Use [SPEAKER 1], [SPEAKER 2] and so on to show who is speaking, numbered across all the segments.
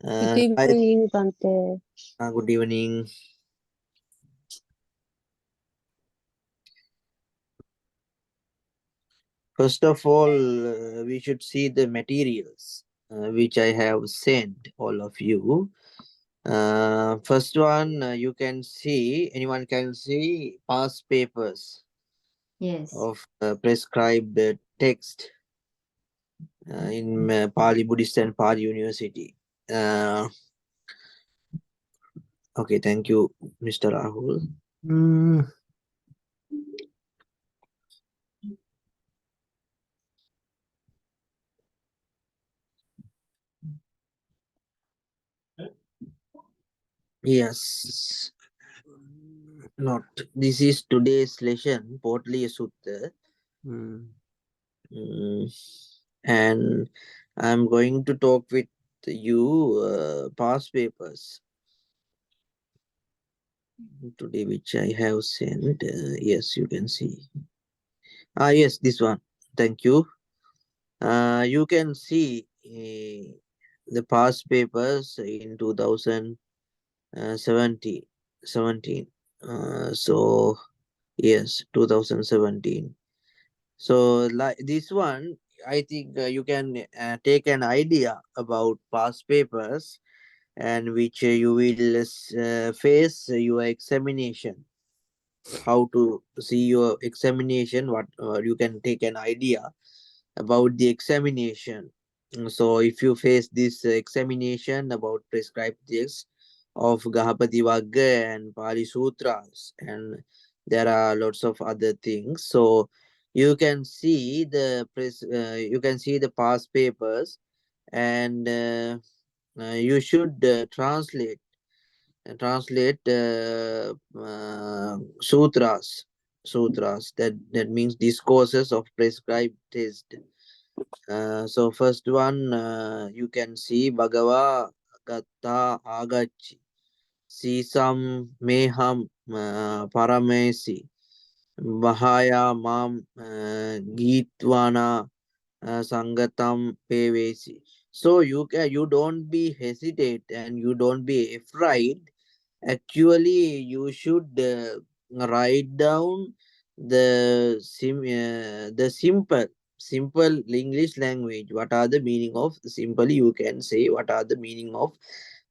[SPEAKER 1] Good
[SPEAKER 2] Hi,
[SPEAKER 1] evening, Bante.
[SPEAKER 2] good evening. First of all, we should see the materials which I have sent all of you. First one, you can see, anyone can see past papers
[SPEAKER 3] Yes.
[SPEAKER 2] of prescribed text in Pali Buddhist and Pali University. Uh, okay, thank you, Mr. Rahul. Yes. Not. This is today's lesson, Potaliya Sutta. And I'm going to talk with you past papers today, which I have sent. Yes, you can see. Yes, this one. Thank you. You can see the past papers in 2017. So, yes, 2017. So, like this one, I think you can take an idea about past papers and which you will face your examination. How to see your examination? What you can take an idea about the examination. So, if you face this examination about prescribed texts of Gahapati Vagga and Pali Sutras, and there are lots of other things. So, you can see you can see the past papers, and you should translate sutras. That means discourses of prescribed text. So first one, you can see Bhagava Gatta Agachi Sisam Meham Paramesi Bahaya Mam Gitwana Sangatam Pevesi. So you don't be hesitate and you don't be afraid. Actually, you should write down the simple English language. What are the meaning of simple? You can say what are the meaning of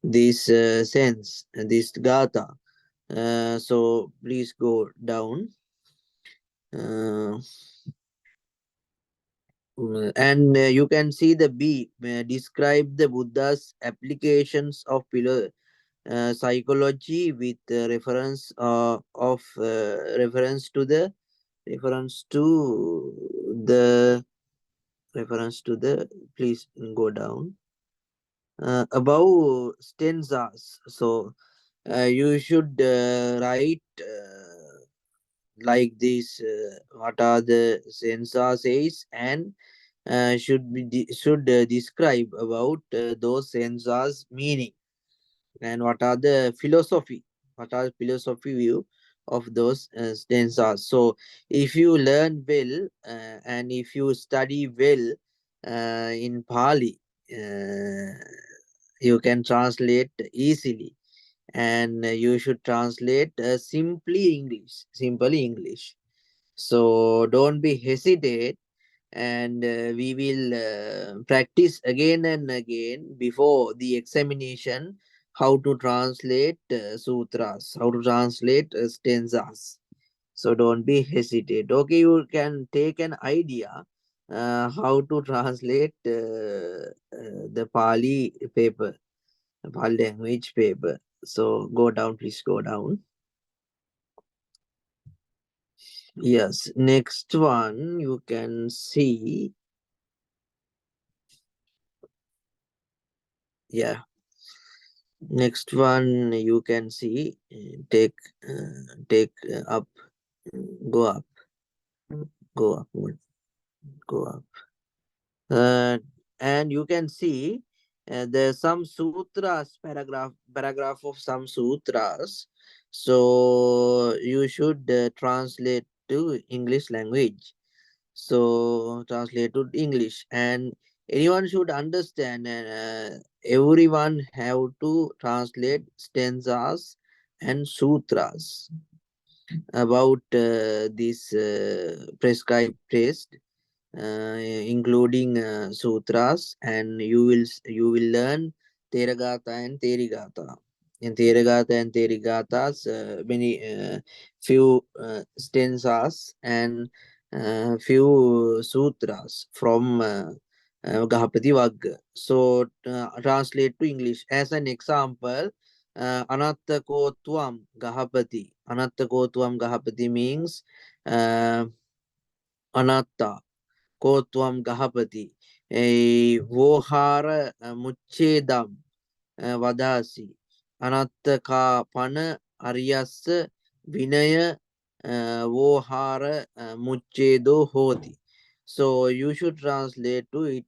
[SPEAKER 2] this sense, this gatha. So please go down. Uh, and you can see the B. Describe the Buddha's applications of psychology with reference to the reference to the please go down above stanzas. So you should write like this, what are the stanzas says, and should describe about those stanzas meaning, and what are philosophy view of those stanzas. So if you learn well and if you study well in Pali, uh, you can translate easily, and you should translate simple English. So don't be hesitate, and we will practice again and again before the examination how to translate sutras, how to translate stanzas. So don't be hesitate. Okay, you can take an idea how to translate the Pali paper, Pali language paper. So go down, please go down. Yes, next one you can see. Yeah, next one you can see. Take up, go up, go up, go up. And you can see there's some sutras, paragraph of some sutras. So you should translate to English language. So translate to English, and Anyone should understand, and everyone have to translate stanzas and sutras about this prescribed taste, including sutras, and you will learn Theragata and Therigata. In Theragata and Therigatas, many few stanzas and few sutras from Gahapati Vagga. So translate to English. As an example, Anatta Kotwam Gahapati. Anatta Kotwam Gahapati means Anatta Kotwam Gahapati. A Vohara Muchedam Vadasi. Anatta Ka Pana Aryas Vinaya Vohara Muchedo Hoti. So you should translate to it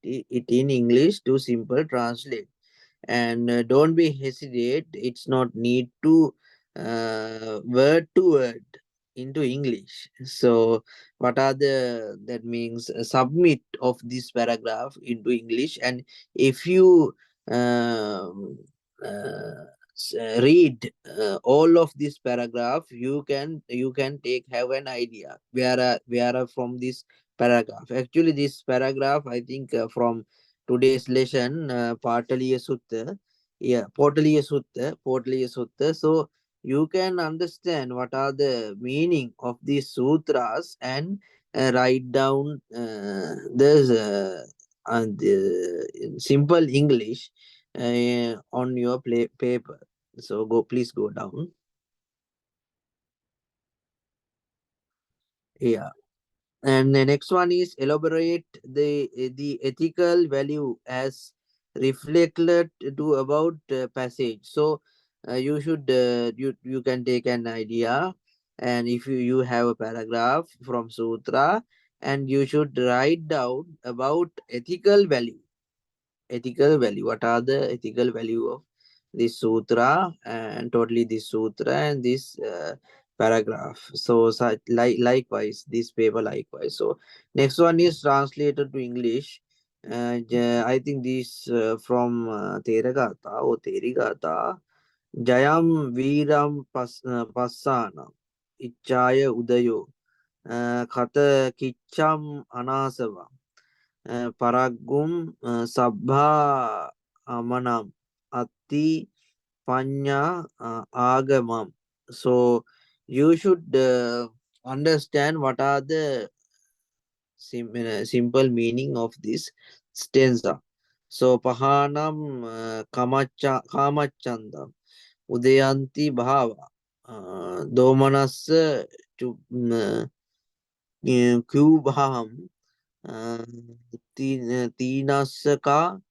[SPEAKER 2] in English to simple translate, and don't be hesitate, it's not need to word into English. So what are the, that means submit of this paragraph into English, and if you um, read all of this paragraph, you can take have an idea where are from this paragraph. Actually this paragraph, I think, from today's lesson, Potaliya Sutta. Yeah, Potaliya Sutta. So you can understand what are the meaning of these sutras, and write down the simple English on your paper. So please go down. Yeah. And the next one is elaborate the ethical value as reflected to about passage. So you can take an idea, and if you have a paragraph from sutra, and you should write down about ethical value. Ethical value. What are the ethical value of this sutra, and totally this sutra and this paragraph. So, likewise, this paper likewise. So next one is translated to English. I think this from Theragata or Therigata. Jayam Viram Passana Ichaya Udayo Kata Kicham Anasava Paragum Sabha Amanam Ati Panya Agamam. So you should understand what are the simple meaning of this stanza. So Pahanam Kamachanda Udayanti Bhava Domanasa to Kubham Tinasaka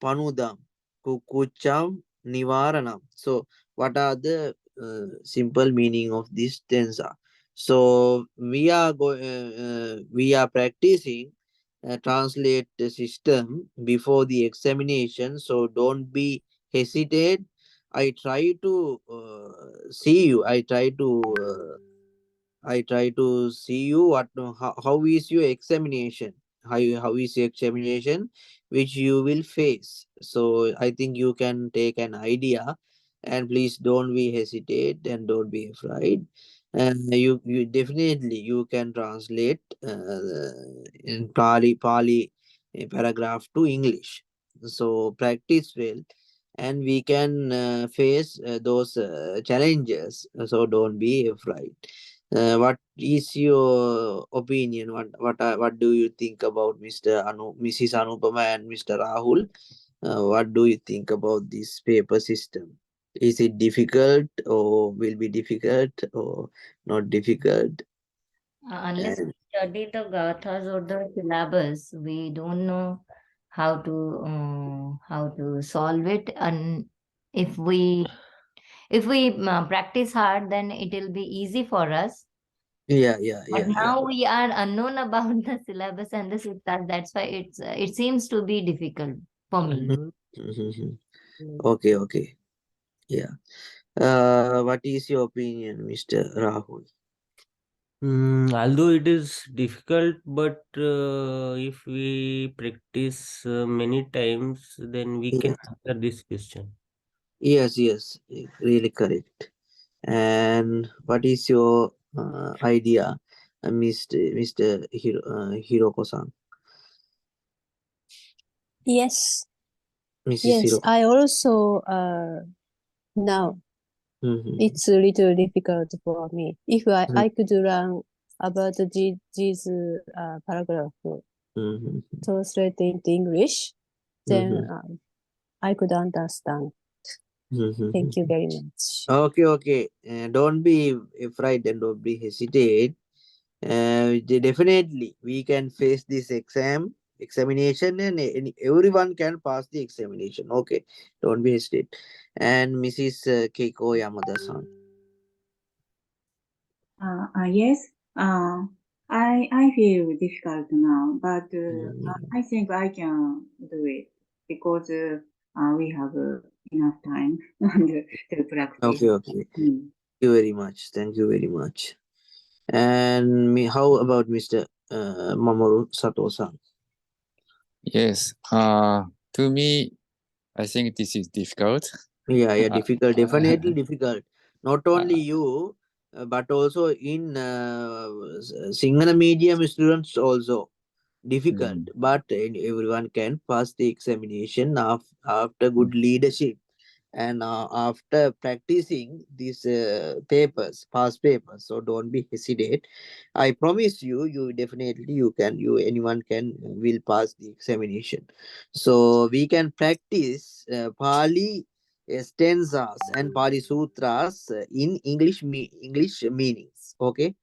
[SPEAKER 2] Panudam Kukucham Nivaranam. So, what are the simple meaning of this stanza? So, we are practicing translate the system before the examination. So, don't be hesitate. I try to see you. I try to see you how is your examination, how is your examination which you will face. So I think you can take an idea, and please don't be hesitate and don't be afraid. And you definitely you can translate in Pali paragraph to English. So practice well, and we can face those challenges. So don't be afraid. What is your opinion? What do you think about Mrs. Anupama and Mr. Rahul? What do you think about this paper system? Is it difficult, or will be difficult, or not difficult?
[SPEAKER 1] Unless we
[SPEAKER 2] And
[SPEAKER 1] study the gathas or the syllabus, we don't know how to solve it. And if we practice hard, then it will be easy for us.
[SPEAKER 2] yeah, yeah,
[SPEAKER 1] But
[SPEAKER 2] yeah, yeah.
[SPEAKER 1] now we are unknown about the syllabus and the suttas. That's why it seems to be difficult for me.
[SPEAKER 2] Mhm, mhm. Okay, okay. Yeah. What is your opinion, Mr. Rahul?
[SPEAKER 3] Although it is difficult, but if we practice many times, then we can
[SPEAKER 2] Yes,
[SPEAKER 3] answer this question.
[SPEAKER 2] yes, really correct. And what is your idea, Mr. Hiroko-san,
[SPEAKER 4] Yes,
[SPEAKER 2] Mrs.
[SPEAKER 4] yes.
[SPEAKER 2] Hiroko?
[SPEAKER 4] I also now
[SPEAKER 2] Mm-hmm.
[SPEAKER 4] it's a little difficult for me. If I could learn about these paragraph
[SPEAKER 2] Mm-hmm.
[SPEAKER 4] translated into English, then
[SPEAKER 2] Mm-hmm.
[SPEAKER 4] I could understand. Thank you
[SPEAKER 2] Mm-hmm.
[SPEAKER 4] very much.
[SPEAKER 2] Okay. Don't be afraid and don't be hesitate. Definitely, we can face this examination, and everyone can pass the examination. Okay, don't be hesitate. And Mrs. Keiko Yamada-san.
[SPEAKER 5] Yes, I feel difficult now, but
[SPEAKER 2] Mhm.
[SPEAKER 5] I think I can do it because we have enough time and to practice.
[SPEAKER 2] Okay.
[SPEAKER 5] Mm.
[SPEAKER 2] Thank you very much. Thank you very much. And how about Mr. Mamoru Sato-san?
[SPEAKER 6] Yes. To me, I think this is difficult.
[SPEAKER 2] Yeah,
[SPEAKER 6] Uh,
[SPEAKER 2] difficult. Definitely difficult. Not only
[SPEAKER 6] uh,
[SPEAKER 2] you, but also in Sinhala medium students also difficult.
[SPEAKER 6] mm,
[SPEAKER 2] But everyone can pass the examination after good leadership, and after practicing these past papers. So don't be hesitate. I promise you, you definitely you can, you anyone can will pass the examination. So we can practice Pali stanzas and Pali sutras in English meanings. Okay,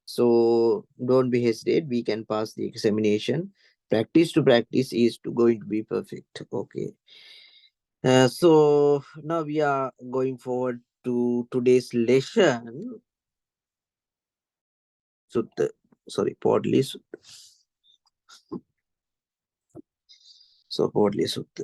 [SPEAKER 2] so don't be hesitate. We can pass the examination. Practice to practice is to going to be perfect. Okay. So now we are going forward to today's lesson. Sutta, sorry, Podli Sutta. So Podli Sutta.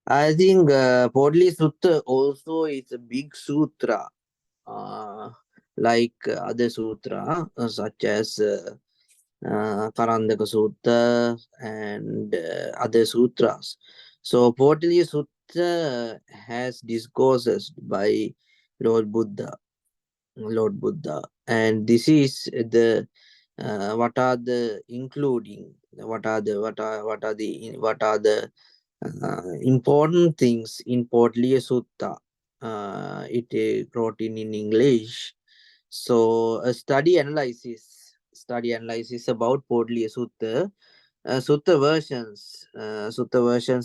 [SPEAKER 2] I think Podli Sutta also is a big sutra, uh, like other sutra such as Karandaka Sutta and other sutras. So Potaliya Sutta has discourses by Lord Buddha, and this is the what are the including what are the important things in Potaliya Sutta. It wrote in English. So a study analysis about Potaliya Sutta. Sutta versions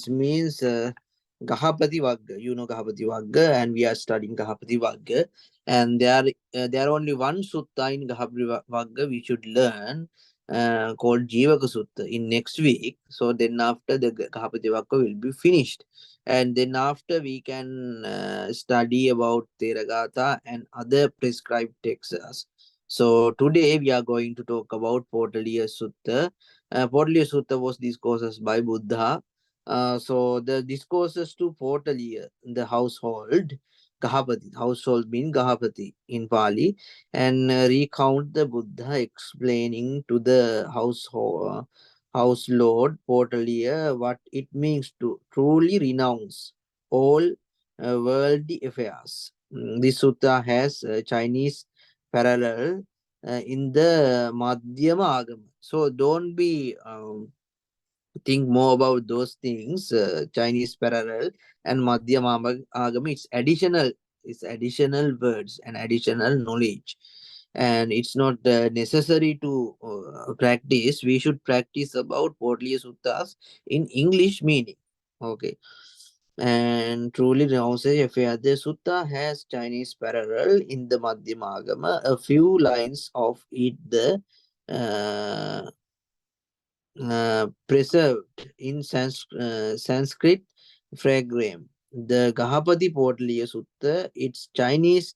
[SPEAKER 2] means Gahapati Vagga. You know Gahapati Vagga, and we are studying Gahapati Vagga. And there are only one sutta in Gahapati Vagga we should learn, called Jivaka Sutta in next week. So then after the Gahapati Vagga will be finished. And then after we can study about Theragatha and other prescribed texts. So today we are going to talk about Potaliya Sutta. Potaliya Sutta was discourses by Buddha. So the discourses to Potaliya, the household, Gahapati, household means Gahapati in Pali, and recount the Buddha explaining to the house lord Potaliya what it means to truly renounce all worldly affairs. This sutta has Chinese parallel in the Madhyama Agama. So don't be think more about those things. Chinese parallel and Madhyama Agama. It's additional words and additional knowledge. And it's not necessary to practice. We should practice about Potaliya Suttas in English meaning. Okay. And truly renounces affair. The sutta has Chinese parallel in the Madhyama Agama. A few lines of it the preserved in Sanskrit fragram. The Gahapati Potaliya Sutta, its Chinese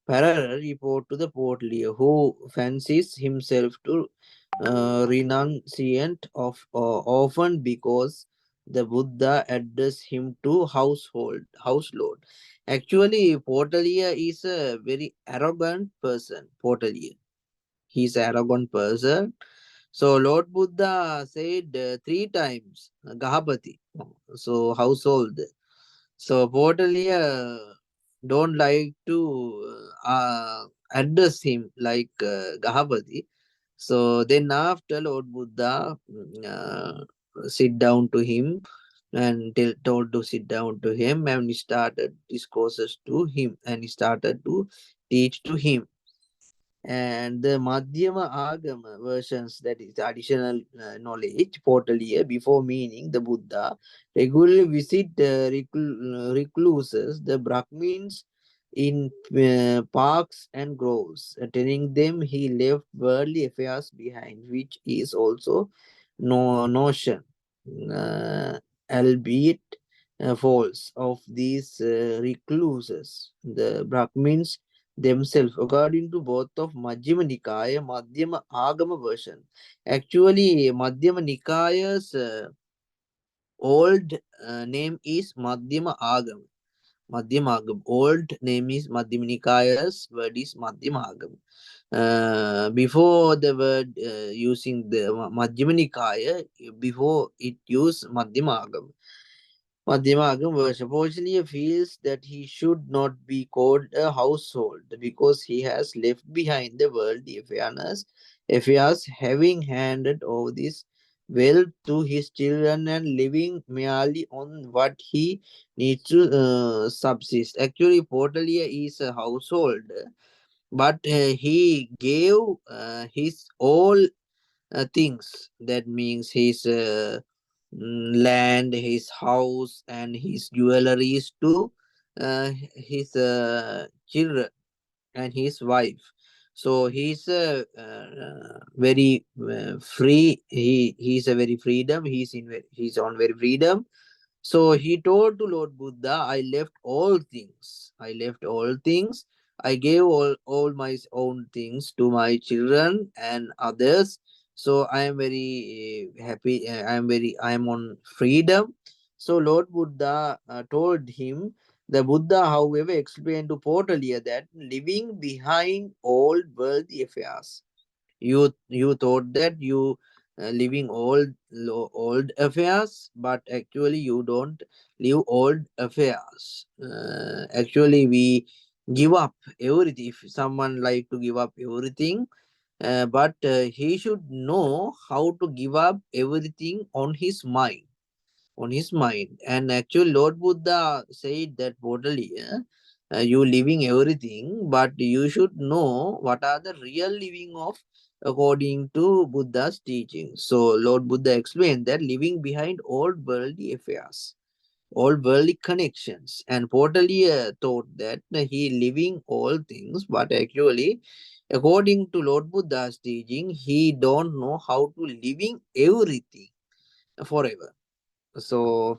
[SPEAKER 2] parallel report to the Potaliya, who fancies himself to renunciant of often because the Buddha addressed him to household. Actually, Potaliya is a very arrogant person. Potaliya. He's an arrogant person. So Lord Buddha said 3 times, Gahapati. So household. So Potaliya don't like to address him like Gahapati. So then after Lord Buddha sit down to him and told to sit down to him, and he started discourses to him, and he started to teach to him. And the Madhyama Agama versions, that is additional knowledge, Potaliya, before meaning the Buddha, regularly visit recluses, the Brahmins, in parks and groves. Telling them he left worldly affairs behind, which is also no notion, uh, albeit false, of these recluses. The Brahmins themselves, according to both of Majjhima Nikaya, Madhyama Agama version. Actually, Madhyama Nikaya's old name is Madhyama Agama. Madhyama Agama. Old name is Madhyama Nikaya's word is Madhyama Agama. Before the word using the Madhyama Nikaya, before it used Madhyama Agama. Madhyama Agama supposedly feels that he should not be called a household because he has left behind the worldly affairs, having handed over this wealth to his children and living merely on what he needs to subsist. Actually, Potaliya is a household, but he gave his all things. That means his land, his house, and his jewelries to his children and his wife. So he's very free. He's a very freedom. He's on very freedom. So he told to Lord Buddha, I left all things. I left all things. I gave all my own things to my children and others. So I am very happy. I am on freedom. So Lord Buddha told him, the Buddha, however, explained to Potaliya that leaving behind all worldly affairs, you thought that you living old affairs, but actually you don't live old affairs. Actually, we give up everything. If someone like to give up everything, but he should know how to give up everything on his mind. And actually, Lord Buddha said that totally, you living everything, but you should know what are the real living of according to Buddha's teaching. So Lord Buddha explained that living behind all worldly affairs, all worldly connections, and totally thought that he living all things, but actually, according to Lord Buddha's teaching, he don't know how to living everything forever. So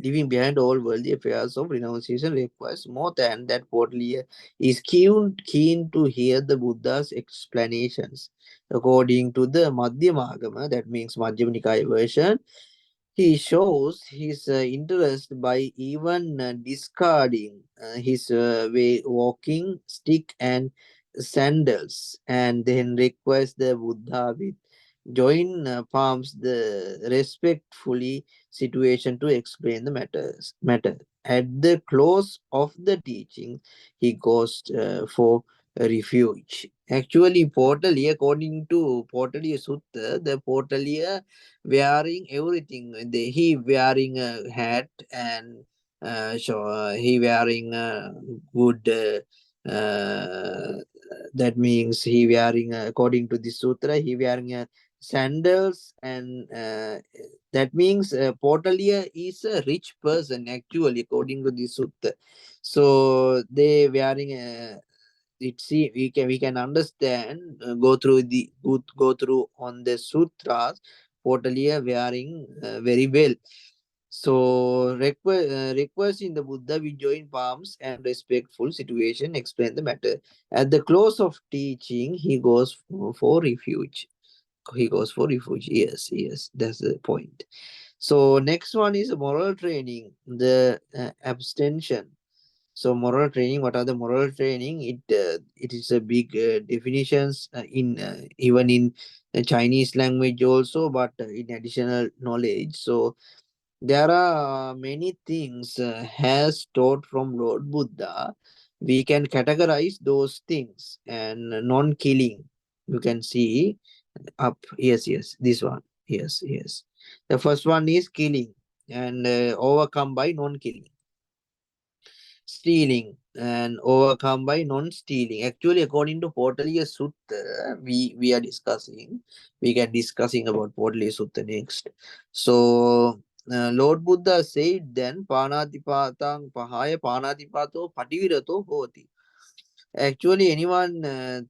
[SPEAKER 2] leaving behind all worldly affairs of renunciation requires more than that. Potaliya is keen to hear the Buddha's explanations. According to the Madhyama Agama, that means Madhyama Nikaya version, he shows his interest by even discarding his walking stick and sandals, and then requests the Buddha with join palms the respectfully situation to explain the matter. At the close of the teaching, he goes for a refuge. Actually, Potaliya, according to Potaliya Sutta, the Potaliya wearing everything. He wearing a hat, and he wearing a good. That means he wearing according to the sutra, he wearing a sandals, and that means Potaliya is a rich person actually according to the sutta. So they wearing it. See, we can understand, go through on the sutras. Potaliya wearing very well. So requesting the Buddha, we join palms and respectful situation explain the matter. At the close of teaching, he goes for refuge. He goes for refuge. Yes, that's the point. So next one is moral training, the abstention. So moral training, what are the moral training? It is a big definitions in even in Chinese language also, but in additional knowledge. So there are many things has taught from Lord Buddha. We can categorize those things, and non-killing. You can see up. Yes, yes, this one. Yes, yes. The first one is killing and overcome by non-killing. Stealing and overcome by non-stealing. Actually, according to Potaliya Sutta, we are discussing. We can discussing about Potaliya Sutta next. So Lord Buddha said then panatipatang pahaya panatipato pativirato hoti. Actually, anyone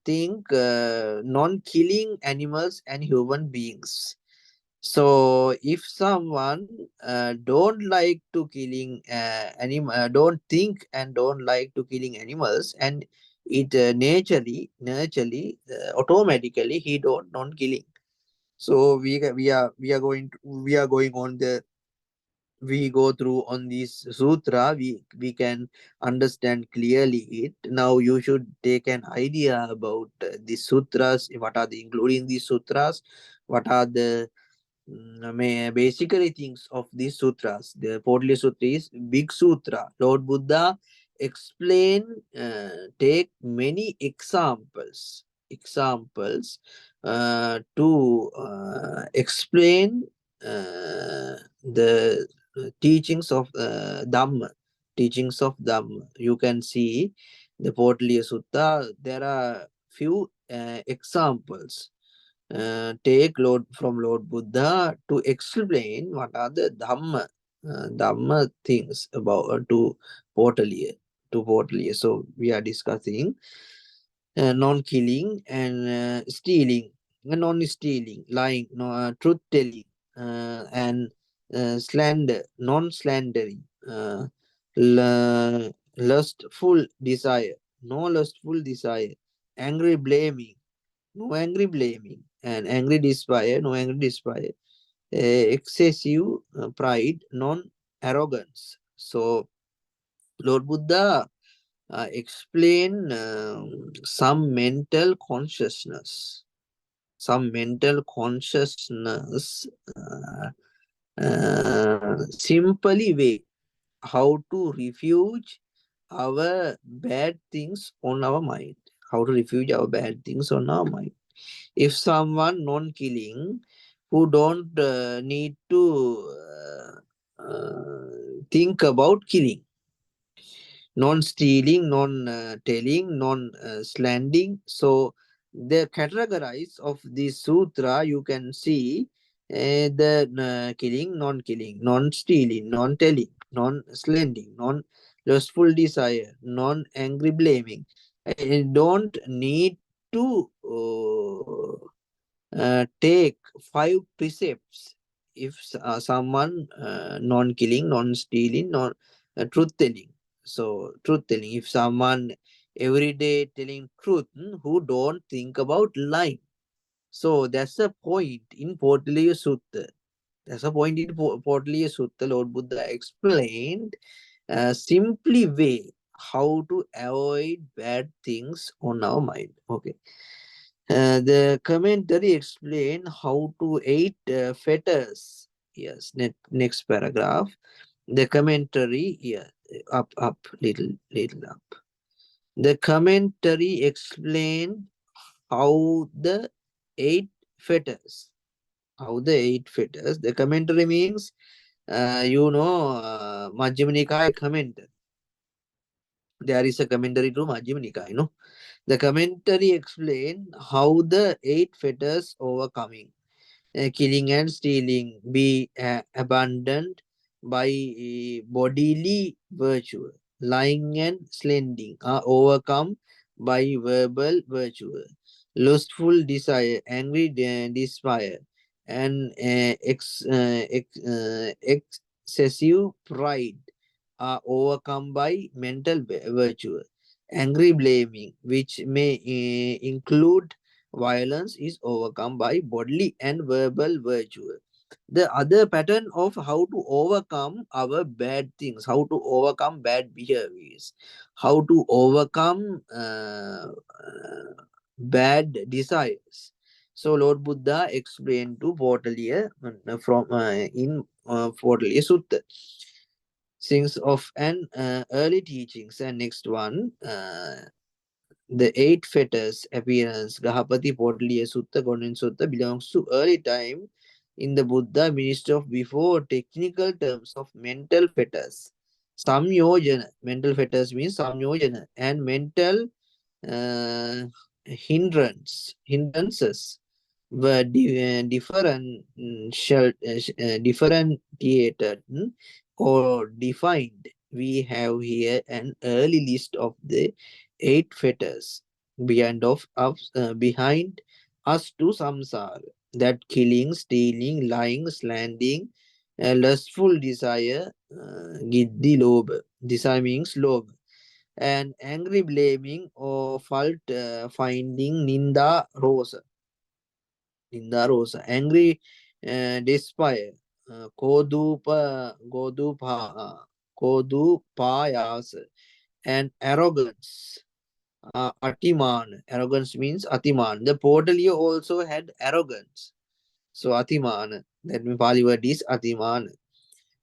[SPEAKER 2] think non-killing animals and human beings. So if someone don't like to killing don't think and don't like to killing animals, and it naturally automatically he don't non-killing. So we are going on the we go through on this sutra, we can understand clearly it. Now you should take an idea about the sutras, what are the including these sutras, what are the basically things of these sutras. The Potaliya Sutra is big sutra. Lord Buddha explain, take many examples to explain the teachings of Dhamma. You can see the Potaliya Sutta. There are few examples take from Lord Buddha to explain what are the Dhamma things about Potaliya. So we are discussing non-killing and stealing, non-stealing, lying, truth telling, and slander, non-slandering, lustful desire, no lustful desire, angry blaming, no angry blaming, and angry despair, no angry despair, excessive pride, non arrogance. So Lord Buddha explain some mental consciousness, simply way how to refuge our bad things on our mind. How to refuge our bad things on our mind. If someone non-killing who don't need to think about killing, non-stealing, non-telling, non-slandering. So the categorize of this sutra, you can see the killing, non-killing, non-stealing, non-telling, non-slandering, non-lustful desire, non-angry blaming. I don't need to take 5 precepts if someone non-killing, non-stealing, truth-telling. So truth-telling, if someone every day telling truth, who don't think about lying. So that's a point in Potaliya Sutta. That's a point in Potaliya Sutta. Lord Buddha explained simply way how to avoid bad things on our mind. Okay. The commentary explain how to eat fetters. Yes, next paragraph. The commentary, yeah, up, little up. The commentary explain how the 8 fetters. How the 8 fetters. The commentary means, Majjhima Nikaya commentary. There is a commentary to Majjhima Nikaya, no? The commentary explain how the 8 fetters overcoming, killing and stealing be abandoned by bodily virtue, lying and slandering are overcome by verbal virtue, lustful desire, angry despair, and excessive pride are overcome by mental virtue. Angry blaming, which may include violence, is overcome by bodily and verbal virtue. The other pattern of how to overcome our bad things, how to overcome bad behaviors, how to overcome bad desires. So Lord Buddha explained to Potaliya from in Potaliya Sutta things of an early teachings. And next one, the 8 fetters appearance, Gahapati, Potaliya Sutta, Gonin Sutta, belongs to early time in the Buddha ministry of before technical terms of mental fetters. Samyojana, mental fetters means samyojana, and mental uh, hindrances were differentiated or defined. We have here an early list of the 8 fetters behind us to samsara, that killing, stealing, lying, slandering, lustful desire, giddi lobha. Desire means lobha, and angry blaming or fault finding, ninda rosa, angry despair, kodupayas, and arrogance, atiman. Arrogance means atiman. The Potaliya also had arrogance, so atiman, that means Pali word is atiman.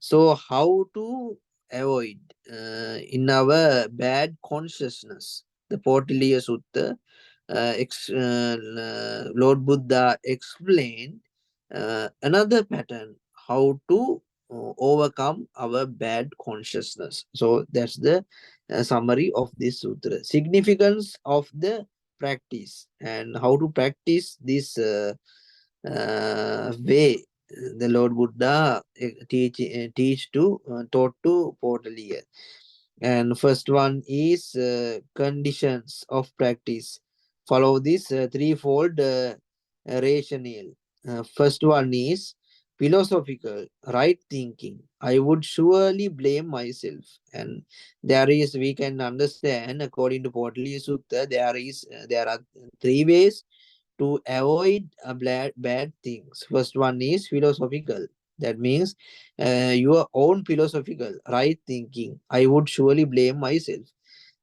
[SPEAKER 2] So how to avoid in our bad consciousness? The Potaliya Sutta, Lord Buddha explained another pattern how to overcome our bad consciousness. So that's the summary of this sutra. Significance of the practice and how to practice this way the Lord Buddha taught to Potaliya. And first one is conditions of practice. Follow this threefold rationale. First one is philosophical, right thinking. I would surely blame myself. And we can understand according to Potaliya Sutta, there are 3 ways to avoid bad things. First one is philosophical. That means your own philosophical right thinking. I would surely blame myself.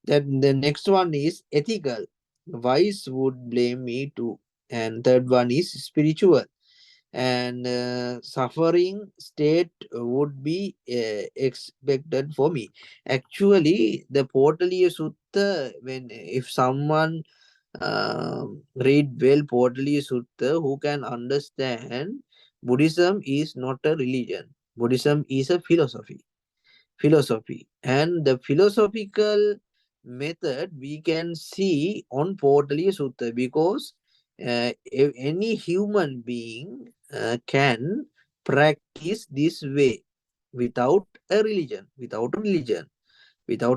[SPEAKER 2] Then the next one is ethical. Wise would blame me too. And third one is spiritual. And suffering state would be expected for me. Actually, the Potaliya Sutta, when if someone read well Potaliya Sutta, who can understand Buddhism is not a religion. Buddhism is a philosophy. And the philosophical method we can see on Potaliya Sutta, because if any human being can practice this way without a religion, without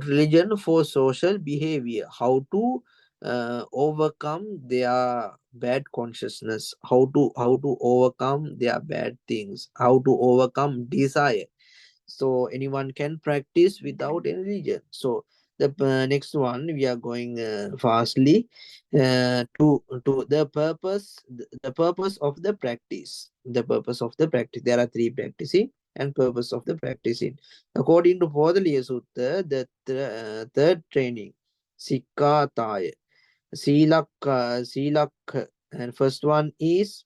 [SPEAKER 2] religion for social behavior, how to overcome their bad consciousness, how to overcome their bad things, how to overcome desire. So anyone can practice without any religion. So the next one we are going fastly to the purpose of the practice. The purpose of the practice, there are 3 practicing and purpose of the practicing. According to Potaliya Sutta, the third training, Sikkhataya, Silak, and first one is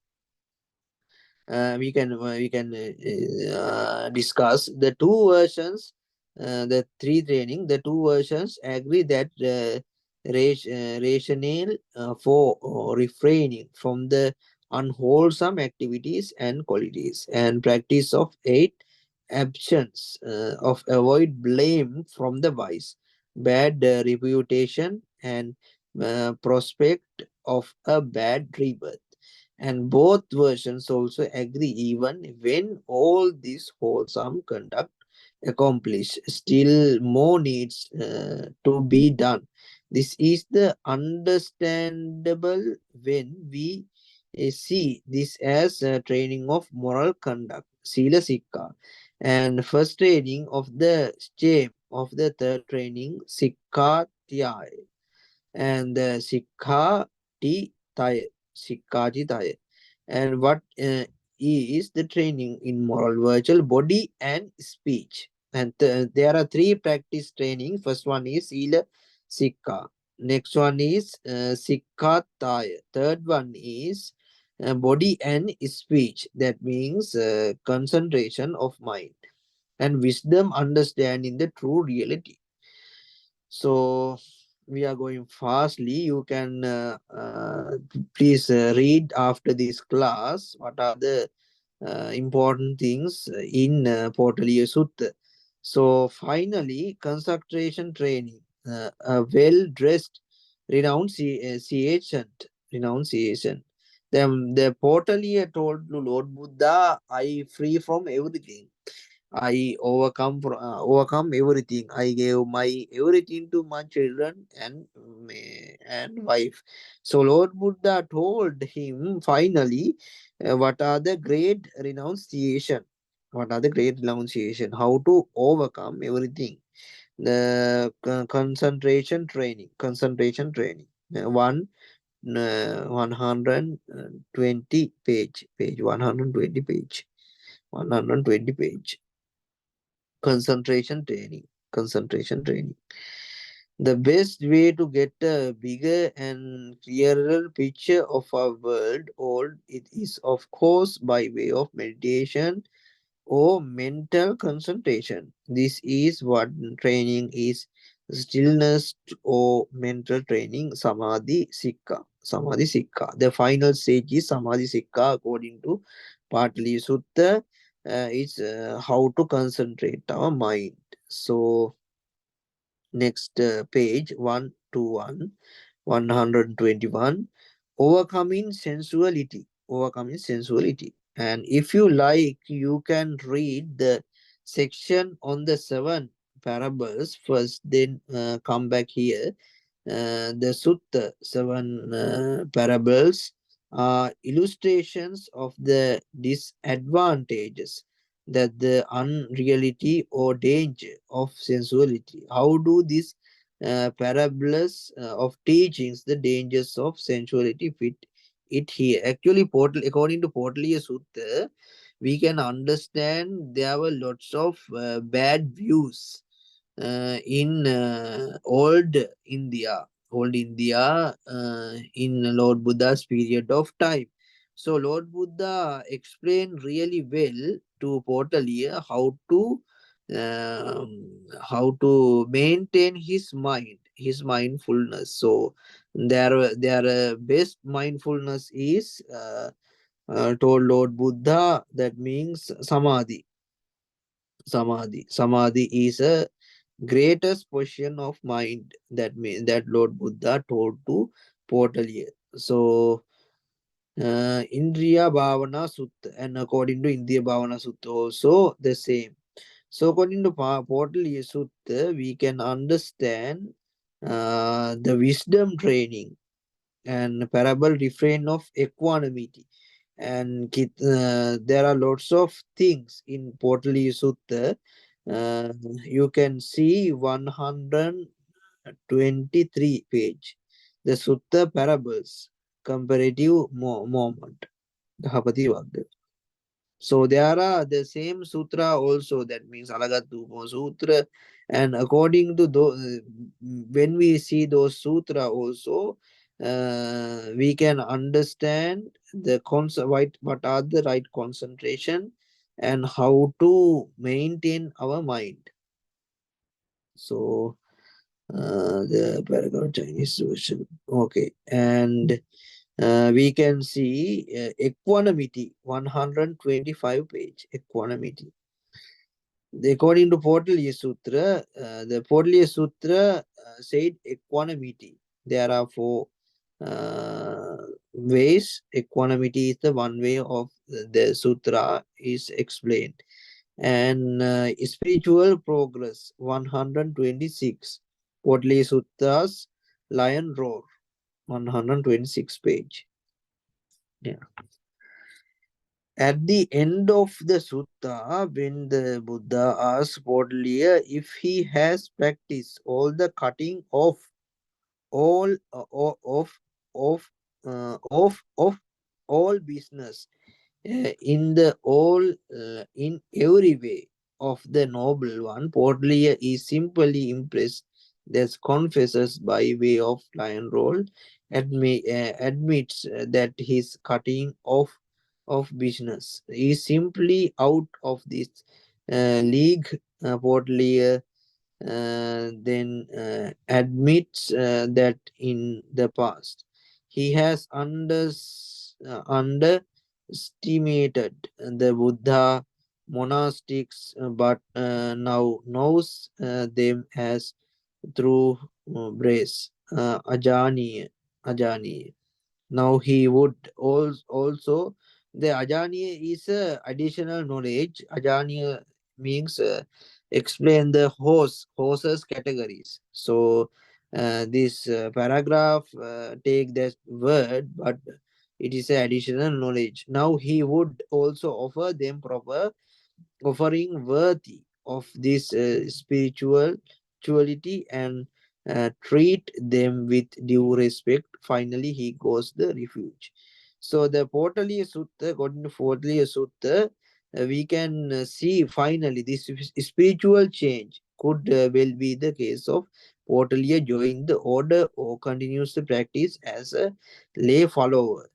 [SPEAKER 2] discuss the 2 versions, the 3 training. The 2 versions agree that rationale for refraining from the unwholesome activities and qualities, and practice of 8 absence of avoid blame from the wise, bad reputation, and prospect of a bad rebirth. And both versions also agree, even when all this wholesome conduct accomplished, still more needs to be done. This is the understandable when we see this as a training of moral conduct, Sila Sikha, and first training of the shame of the third training, Sikha Tyaya, and Sikha Ti Taya. And what is the training in moral virtue, body and speech. And there are three practice training. First one is Sila Sikha. Next one is Sikha Taya. Third one is body and speech. That means concentration of mind and wisdom, understanding the true reality. So we are going fastly. You can please read after this class what are the important things in Potaliya Sutta. So finally, concentration training, a well-dressed renunciation. The Potaliya told to Lord Buddha, I free from everything. I overcome everything. I gave my everything to my children and wife. So Lord Buddha told him finally, what are the great renunciation? What are the great renunciation? How to overcome everything? The concentration training. Concentration training. 120 page 120 page 120 page. Concentration training. The best way to get a bigger and clearer picture of our world old, it is of course by way of meditation or mental concentration. This is what training is: stillness or mental training, samadhi sikha. Samadhi sikha. The final stage is samadhi sikha according to Patali Sutta. It's how to concentrate our mind. So next page 121. Overcoming sensuality. And if you like, you can read the section on the 7 parables first, then come back here. The sutta, 7 parables, are illustrations of the disadvantages, that the unreality or danger of sensuality. How do these parables of teachings, the dangers of sensuality, fit it here? Actually, according to Potaliya Sutta, we can understand there were lots of bad views in old India in Lord Buddha's period of time. So Lord Buddha explained really well to Potaliya how to maintain his mind, his mindfulness. So their best mindfulness is told Lord Buddha, that means samadhi. Samadhi is a greatest position of mind, that means that Lord Buddha told to Potaliya. So Indriya Bhavana Sutta, and according to Indriya Bhavana Sutta also the same. So according to Potaliya Sutta, we can understand the wisdom training and parable refrain of equanimity. And there are lots of things in Potaliya Sutta. You can see 123 page. The Sutta parables, comparative moment. Dhapati Vagga. So there are the same sutra also, that means Alagatupo Sutra. And according to those, when we see those sutra also, we can understand the what are the right concentration and how to maintain our mind. So the paragraph Chinese version. Okay. And we can see equanimity, 125 page, equanimity. According to Potaliya Sutra, the Potaliya Sutra said equanimity. There are 4 ways. Equanimity is the one way of the sutra is explained. And spiritual progress, 126. Potaliya Sutra's Lion Roar, 126 page. Yeah. At the end of the sutta, when the Buddha asks Potaliya if he has practiced all the cutting off all of all business, in the all, in every way of the noble one, Potaliya is simply impressed that confesses by way of lion roll, admits that his cutting off of business is simply out of this league. Potaliya then admits that in the past he has underestimated the Buddha monastics, but now knows them as through brace ajani. Now he would also, the ajaniya is additional knowledge. Ajaniya means explain the horses categories. So this paragraph take that word, but it is a additional knowledge. Now he would also offer them proper offering worthy of this spirituality and treat them with due respect. Finally, he goes the refuge. So the Potaliya Sutta, according to Potaliya Sutta, we can see finally this spiritual change could well be the case of Potaliya joining the order or continues the practice as a lay follower.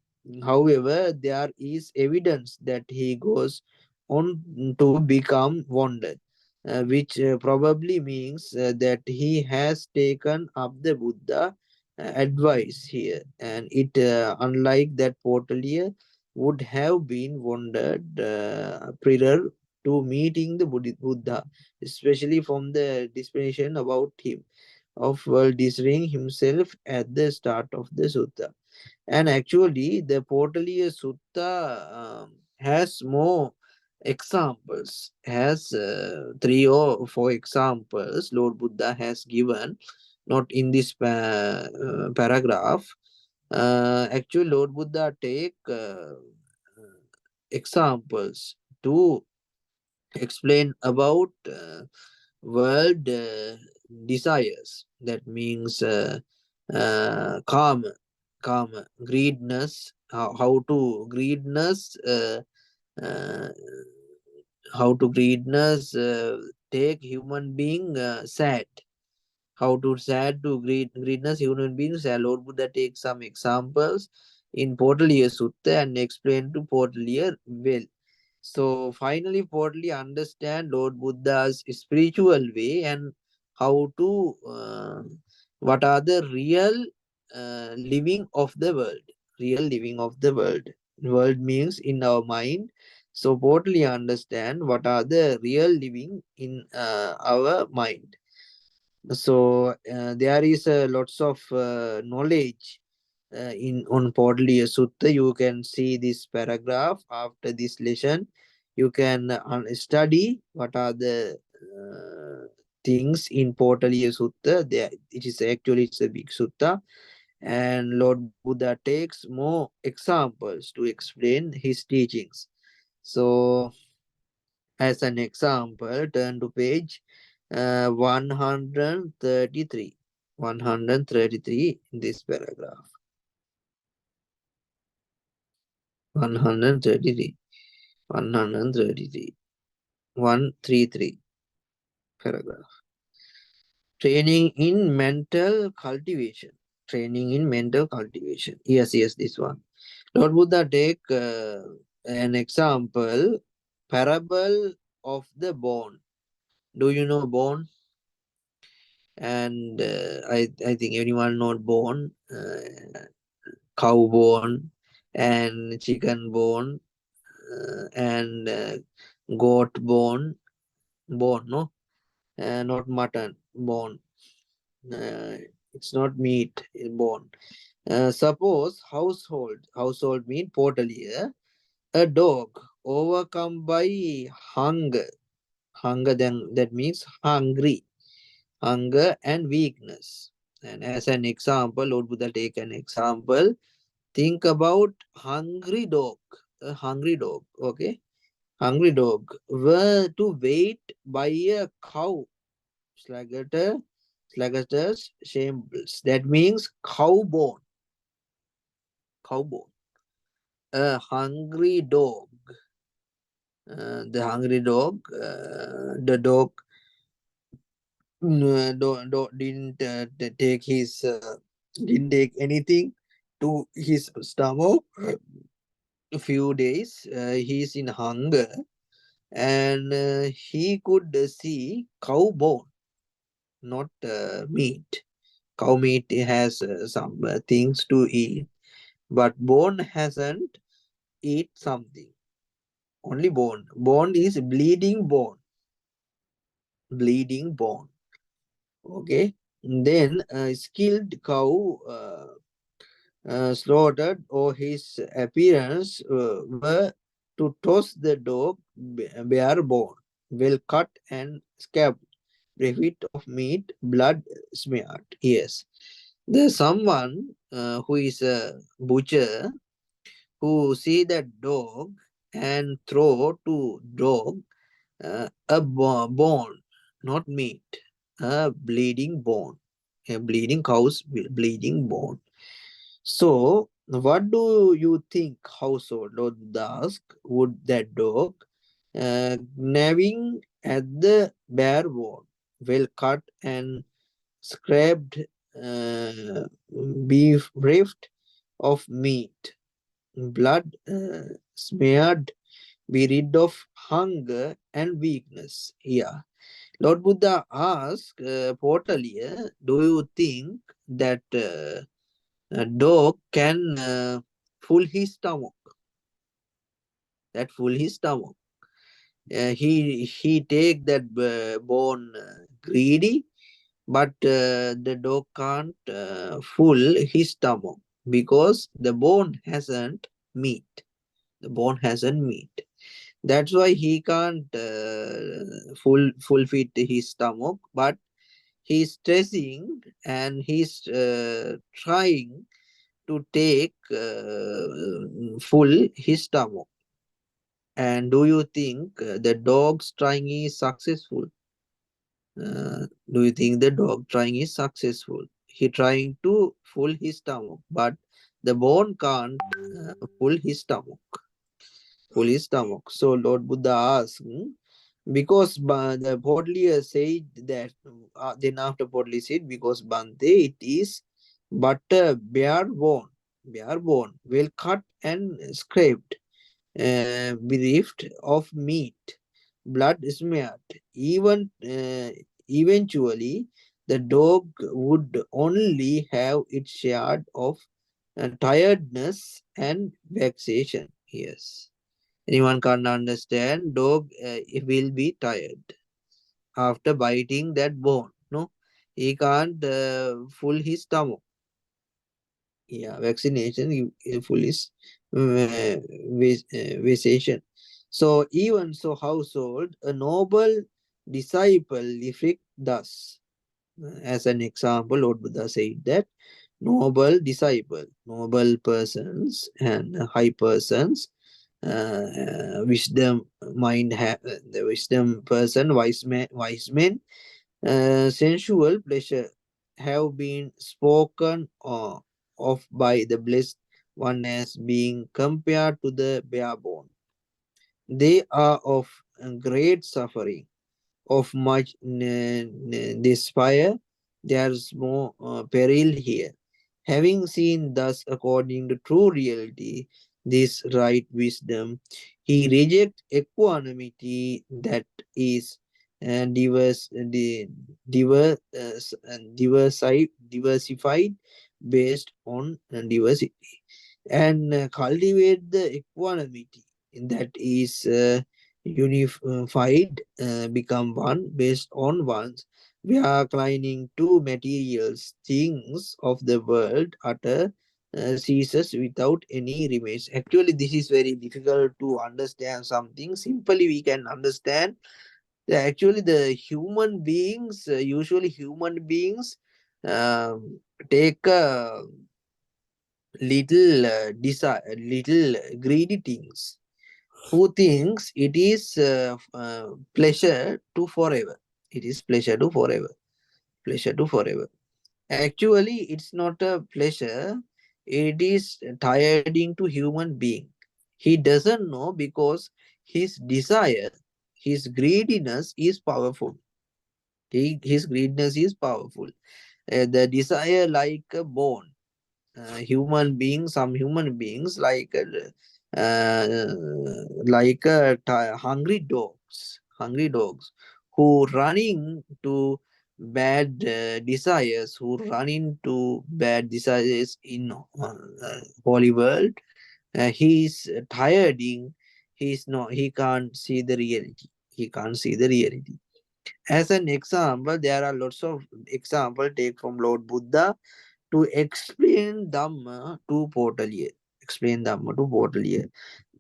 [SPEAKER 2] However, there is evidence that he goes on to become wounded, which probably means that he has taken up the Buddha advice here, and it unlike that Potaliya would have been wounded prior to meeting the Buddha, especially from the disposition about him of world desiring himself at the start of the sutta. And actually, the Potaliya Sutta has more examples, has 3 or 4 examples Lord Buddha has given, not in this paragraph. Actually, Lord Buddha take examples to explain about world desires. That means karma, greedness, how to greedness, uh, take human being sad. How to sad to greedness human beings. Lord Buddha takes some examples in Potaliya Sutta and explain to Potaliya well. So finally, Potaliya understand Lord Buddha's spiritual way and how to what are the real living of the world. Real living of the world. World means in our mind. So Potaliya understand what are the real living in our mind. So there is lots of knowledge in on Potaliya Sutta. You can see this paragraph after this lesson. You can study what are the things in Potaliya Sutta. There, it is actually it's a big sutta, and Lord Buddha takes more examples to explain his teachings. So, as an example, turn to page 133. 133 in this paragraph. 133. 133. 133 paragraph. Training in mental cultivation. Training in mental cultivation. Yes, this one. Lord Buddha take an example, parable of the bone. Do you know bone? And I think anyone know bone, cow bone and chicken bone and goat bone, no, not mutton bone. It's not meat, bone. Suppose household mean Potaliya, a dog overcome by hunger. Hunger, then that means hungry, hunger and weakness. And as an example, Lord Buddha take an example. Think about hungry dog, a hungry dog, okay? Hungry dog were to wait by a cow, sluggish shambles. That means cow bone. A hungry dog the hungry dog, the dog didn't take anything to his stomach. A few days, he's in hunger, and he could see cow bone, not meat. Cow meat has some things to eat, but bone hasn't eat something. Only bone. Bone is bleeding bone. Bleeding bone. Okay. Then skilled cow slaughtered, or his appearance were to toss the dog bare bone, well cut and scabbed, bereft of meat, blood smeared. Yes. There's someone who is a butcher who see that dog and throw to dog a bone, not meat, a bleeding bone, a bleeding cow's bleeding bone. So, what do you think, household Lord ask, would that dog gnawing at the bare bone, well cut and scraped, beef bereft of meat, blood smeared, be rid of hunger and weakness? Yeah. Lord Buddha asked Potaliya, do you think that a dog can full his stomach? That full his stomach. He take that bone greedy, but the dog can't full his stomach because the bone hasn't meat. The bone hasn't meat. That's why he can't full fit his stomach, but he's stressing and he's trying to take full his stomach. And do you think the dog's trying is successful? Do you think the dog trying is successful? He trying to full his stomach, but the bone can't full his stomach. Full his stomach. So Lord Buddha asked, because the Potaliya said that, then after Potaliya said, because Bante, it is but a bare bone, well cut and scraped, bereft of meat, blood smeared. Even eventually, the dog would only have its share of tiredness and vexation. Yes. Anyone can't understand, dog it will be tired after biting that bone. No, he can't full his stomach. Yeah, vaccination full his vaccination. So even so, household, a noble disciple effect thus. As an example, Lord Buddha said that noble disciple, noble persons and high persons, wisdom mind the wisdom person, wise men, sensual pleasure have been spoken of by the blessed one as being compared to the bare bone. They are of great suffering, of much despair. There's more peril here. Having seen thus according to true reality, this right wisdom, he rejects equanimity that is diversified based on diversity, and cultivate the equanimity that is unified, become one based on ones. We are clinging to materials, things of the world, utter ceases without any remains. Actually, this is very difficult to understand something. Simply, we can understand that actually the human beings, usually human beings, take a little desire, little greedy things, who thinks it is pleasure to forever. It is pleasure to forever. Pleasure to forever. Actually, it's not a pleasure. It is tiring to human being. He doesn't know because his desire, his greediness is powerful. His greediness is powerful. The desire like a bone. Some human beings hungry dogs who running to bad desires, who run into bad desires in holy world. He is tiring. He can't see the reality. He can't see the reality. As an example, there are lots of example take from Lord Buddha to explain Dhamma to Potaliya. Explain Dhamma to Potaliya.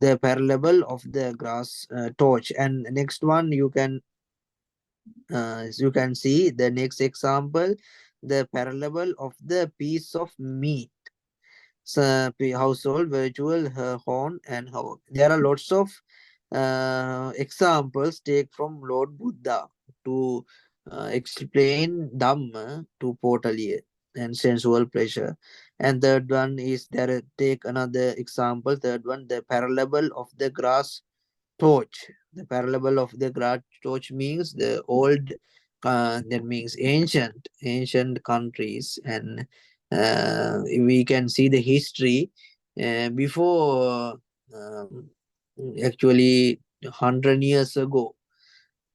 [SPEAKER 2] The parable of the grass torch. And next one you can see the next example, the parable of the piece of meat. Household, virtual, horn, and how. There are lots of examples take from Lord Buddha to explain Dhamma to Potaliya and sensual pleasure. And third one is there. Take another example. Third one, the parable of the grass torch. The parable of the grass torch means the old, that means ancient countries, and we can see the history before, actually 100 years ago.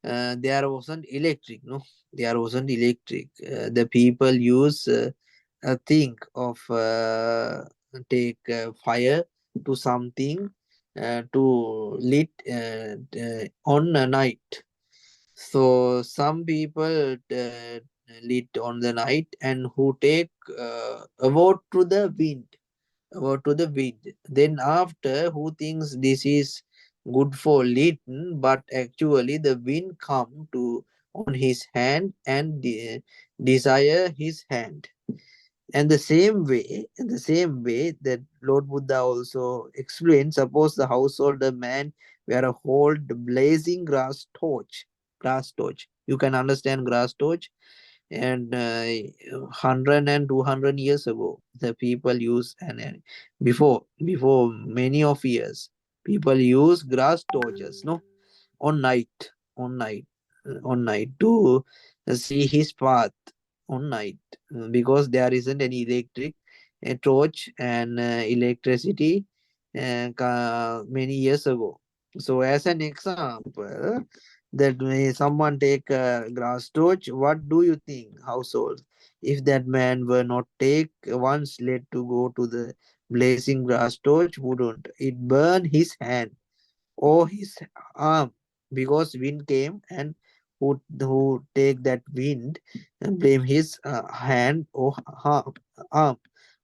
[SPEAKER 2] There wasn't electric, no, there wasn't electric. The people use a thing of take fire to something to lit on a night. So some people lit on the night and who take about to the wind, about to the wind. Then after who thinks this is good for lit, but actually the wind come to on his hand and desire his hand. And the same way that Lord Buddha also explained, suppose the household a man where a hold blazing grass torch. You can understand grass torch. And 100 and 200 years ago, the people use, and before many of years, people use grass torches, no, on night, on night to see his path on night, because there isn't any electric torch and electricity many years ago. So as an example, that when someone take a grass torch, what do you think household, if that man were not take once let to go to the blazing grass torch, wouldn't it burn his hand or his arm, because wind came, and who take that wind and blame his hand or arm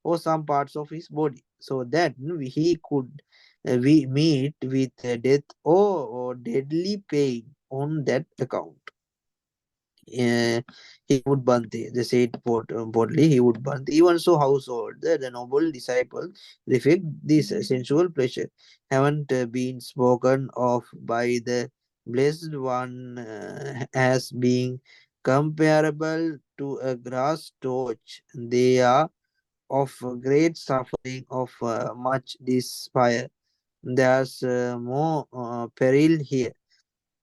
[SPEAKER 2] or some parts of his body, so that he could we meet with death or deadly pain on that account. He would burn the said bodily, he would burn. Even so, household, the noble disciple reflect this sensual pleasure, haven't been spoken of by the Blessed One as being comparable to a grass torch. They are of great suffering, of much despair. There's more peril here.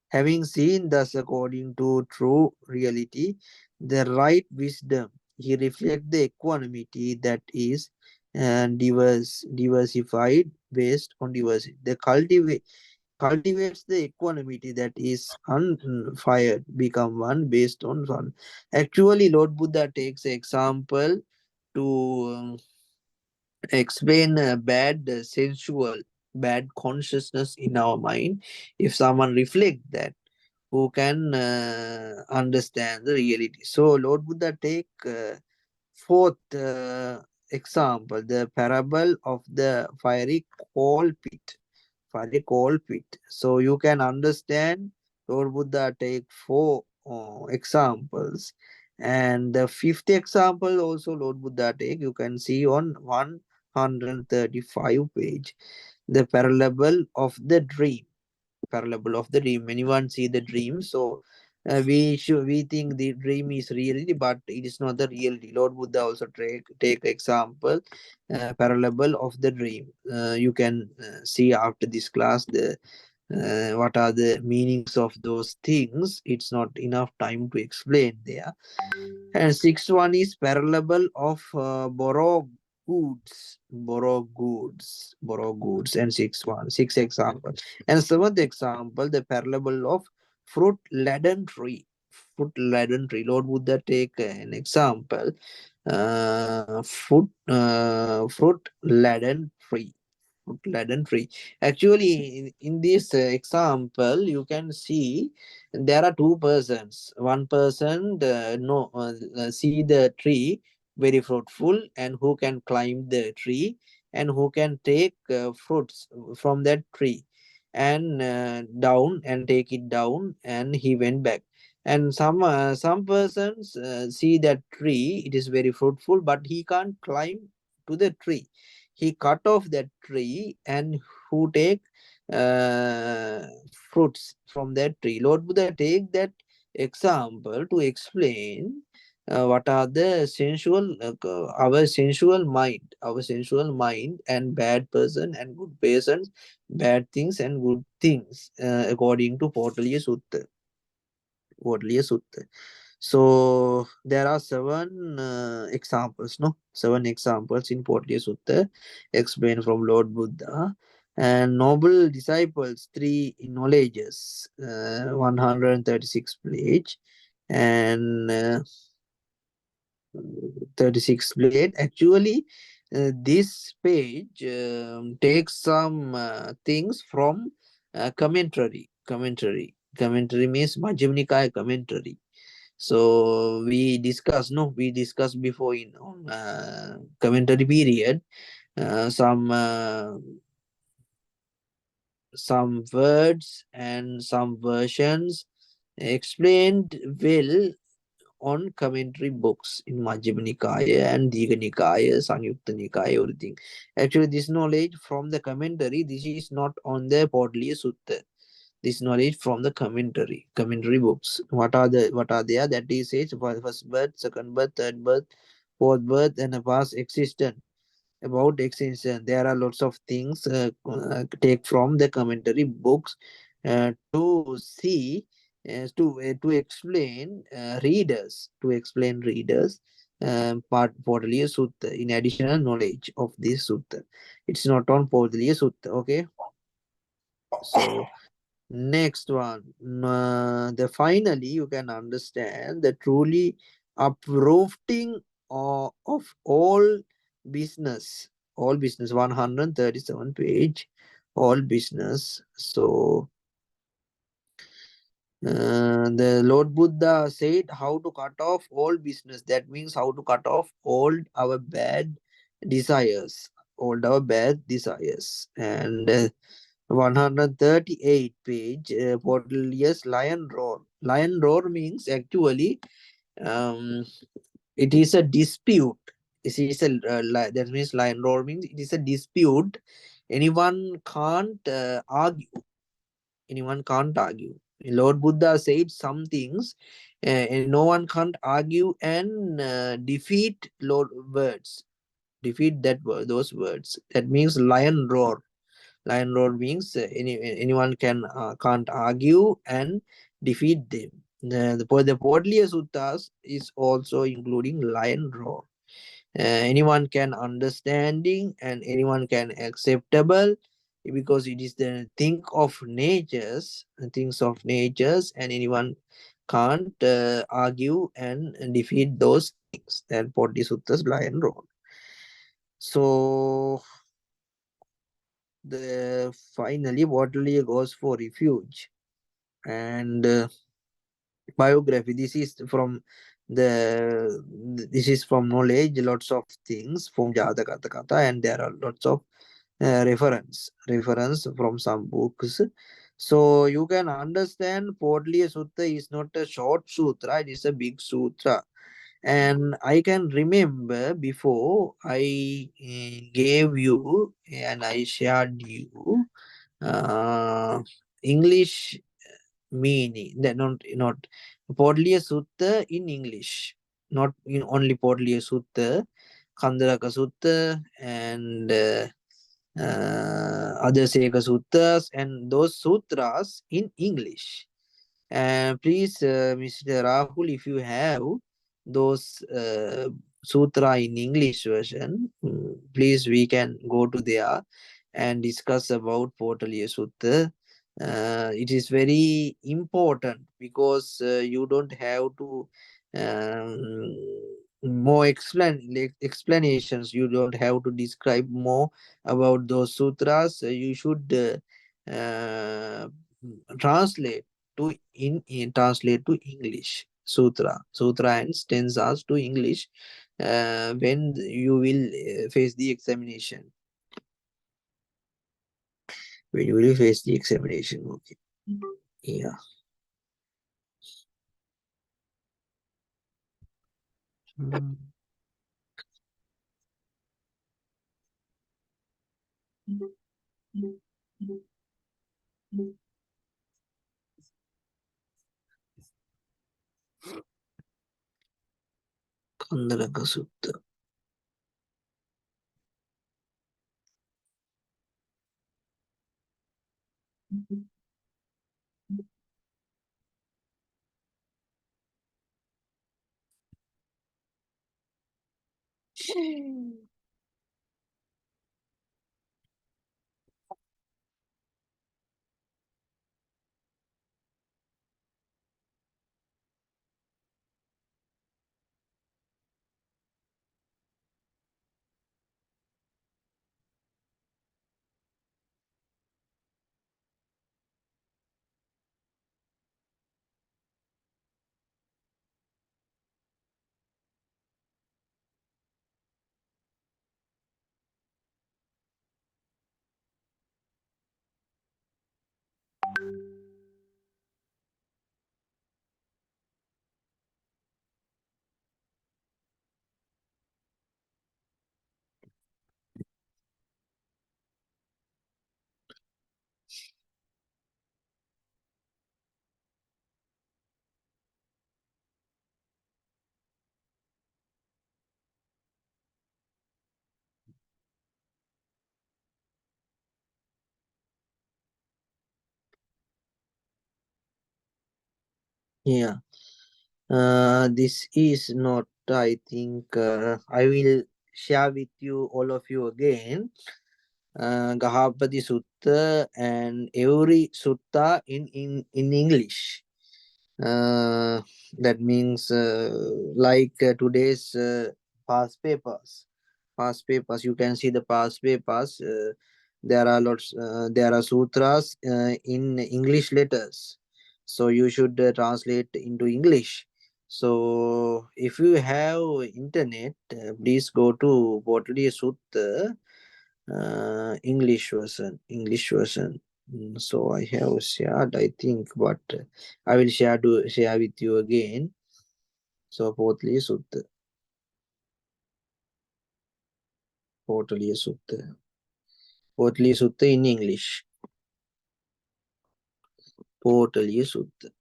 [SPEAKER 2] Having seen thus according to true reality, the right wisdom, he reflects the equanimity that is diversified based on diversity. The cultivates the equanimity that is unfired, become one based on one. Actually, Lord Buddha takes example to explain bad sensual, bad consciousness in our mind. If someone reflect that, who can understand the reality. So Lord Buddha take fourth example, the parable of the fiery coal pit. Fiery coal pit. So you can understand Lord Buddha take four examples. And the fifth example also Lord Buddha take, you can see on 135 page. The parable of the dream. Parable of the dream. Anyone see the dream? So we think the dream is reality, but it is not the reality. Lord Buddha also take example, parable of the dream. You can see after this class the what are the meanings of those things. It's not enough time to explain there. And sixth one is parable of borrow goods. And six example. And seventh example, the parable of fruit laden tree. Lord Buddha take an example. Fruit laden tree. Laden tree. Actually, in this example, you can see there are two persons. One person see the tree very fruitful, and who can climb the tree, and who can take fruits from that tree and down and take it down, and he went back. And some persons see that tree, it is very fruitful, but he can't climb to the tree. He cut off that tree, and who take uh, fruits from that tree. Lord Buddha take that example to explain what are the our sensual mind, and bad person and good persons, bad things and good things, according to Potaliya Sutta. So there are seven examples, no? Seven examples in Potaliya Sutta explained from Lord Buddha. And noble disciples, three knowledges, 136 page, and 36 page. Actually, this page takes some things from commentary. Commentary means Majjhima Nikaya commentary. So we discussed before in on commentary period, some words and some versions explained well on commentary books in Majjhima Nikaya and Digha Nikaya, Samyukta Nikaya, everything. Actually, this knowledge from the commentary, this is not on the Potaliya Sutta. This knowledge from the commentary books. What are there? That is says first birth, second birth, third birth, fourth birth, and a past existence. About existence, there are lots of things take from the commentary books to see, to explain readers part Potaliya Sutta in additional knowledge of this sutta. It's not on Potaliya Sutta. Okay, so next one, the finally you can understand the truly uprooting of all business, 137 page, all business. So the Lord Buddha said how to cut off all business. That means how to cut off all our bad desires, and 138 page, Potaliya's lion roar. Lion roar means actually it is a dispute. That means lion roar means it is a dispute. Anyone can't argue. Lord Buddha said some things, and no one can't argue and defeat those words. That means lion roar. Lion roar means anyone can't argue and defeat them. The Potaliya Suttas is also including lion roar. Anyone can understanding and anyone can acceptable, because it is the things of natures, and anyone can't argue and defeat those things. That Potaliya Suttas lion roar. So the finally Potaliya goes for refuge and biography. This is from knowledge, lots of things from Jataka Kata, and there are lots of reference from some books. So you can understand Potaliya Sutta is not a short sutra, it is a big sutra. And I can remember before I gave you and I shared you English meaning, that not Potaliya Sutta in English, not in only Potaliya Sutta, Kandaraka Sutta, and other Seka Suttas and those sutras in English. And please, Mr. Rahul, if you have those sutra in English version, please we can go to there and discuss about Potaliya Sutta. It is very important because you don't have to more explanations. You don't have to describe more about those sutras. You should translate translate to English sutra and stanzas to English when you will face the examination. When you will face the examination, okay. Yeah. Kandalaka Sutta. Yeah. This is not, I think, I will share with you, all of you again, Gahapati Sutta and every sutta in English. That means like today's past papers. Past papers, you can see the past papers. There are lots, there are sutras in English letters. So you should translate into English. So if you have internet, please go to Potaliya Sutta English version. English version. So I have shared, I think, but I will share with you again. So Potaliya Sutta. Potaliya Sutta. Potaliya Sutta in English. Potaliya Sutta.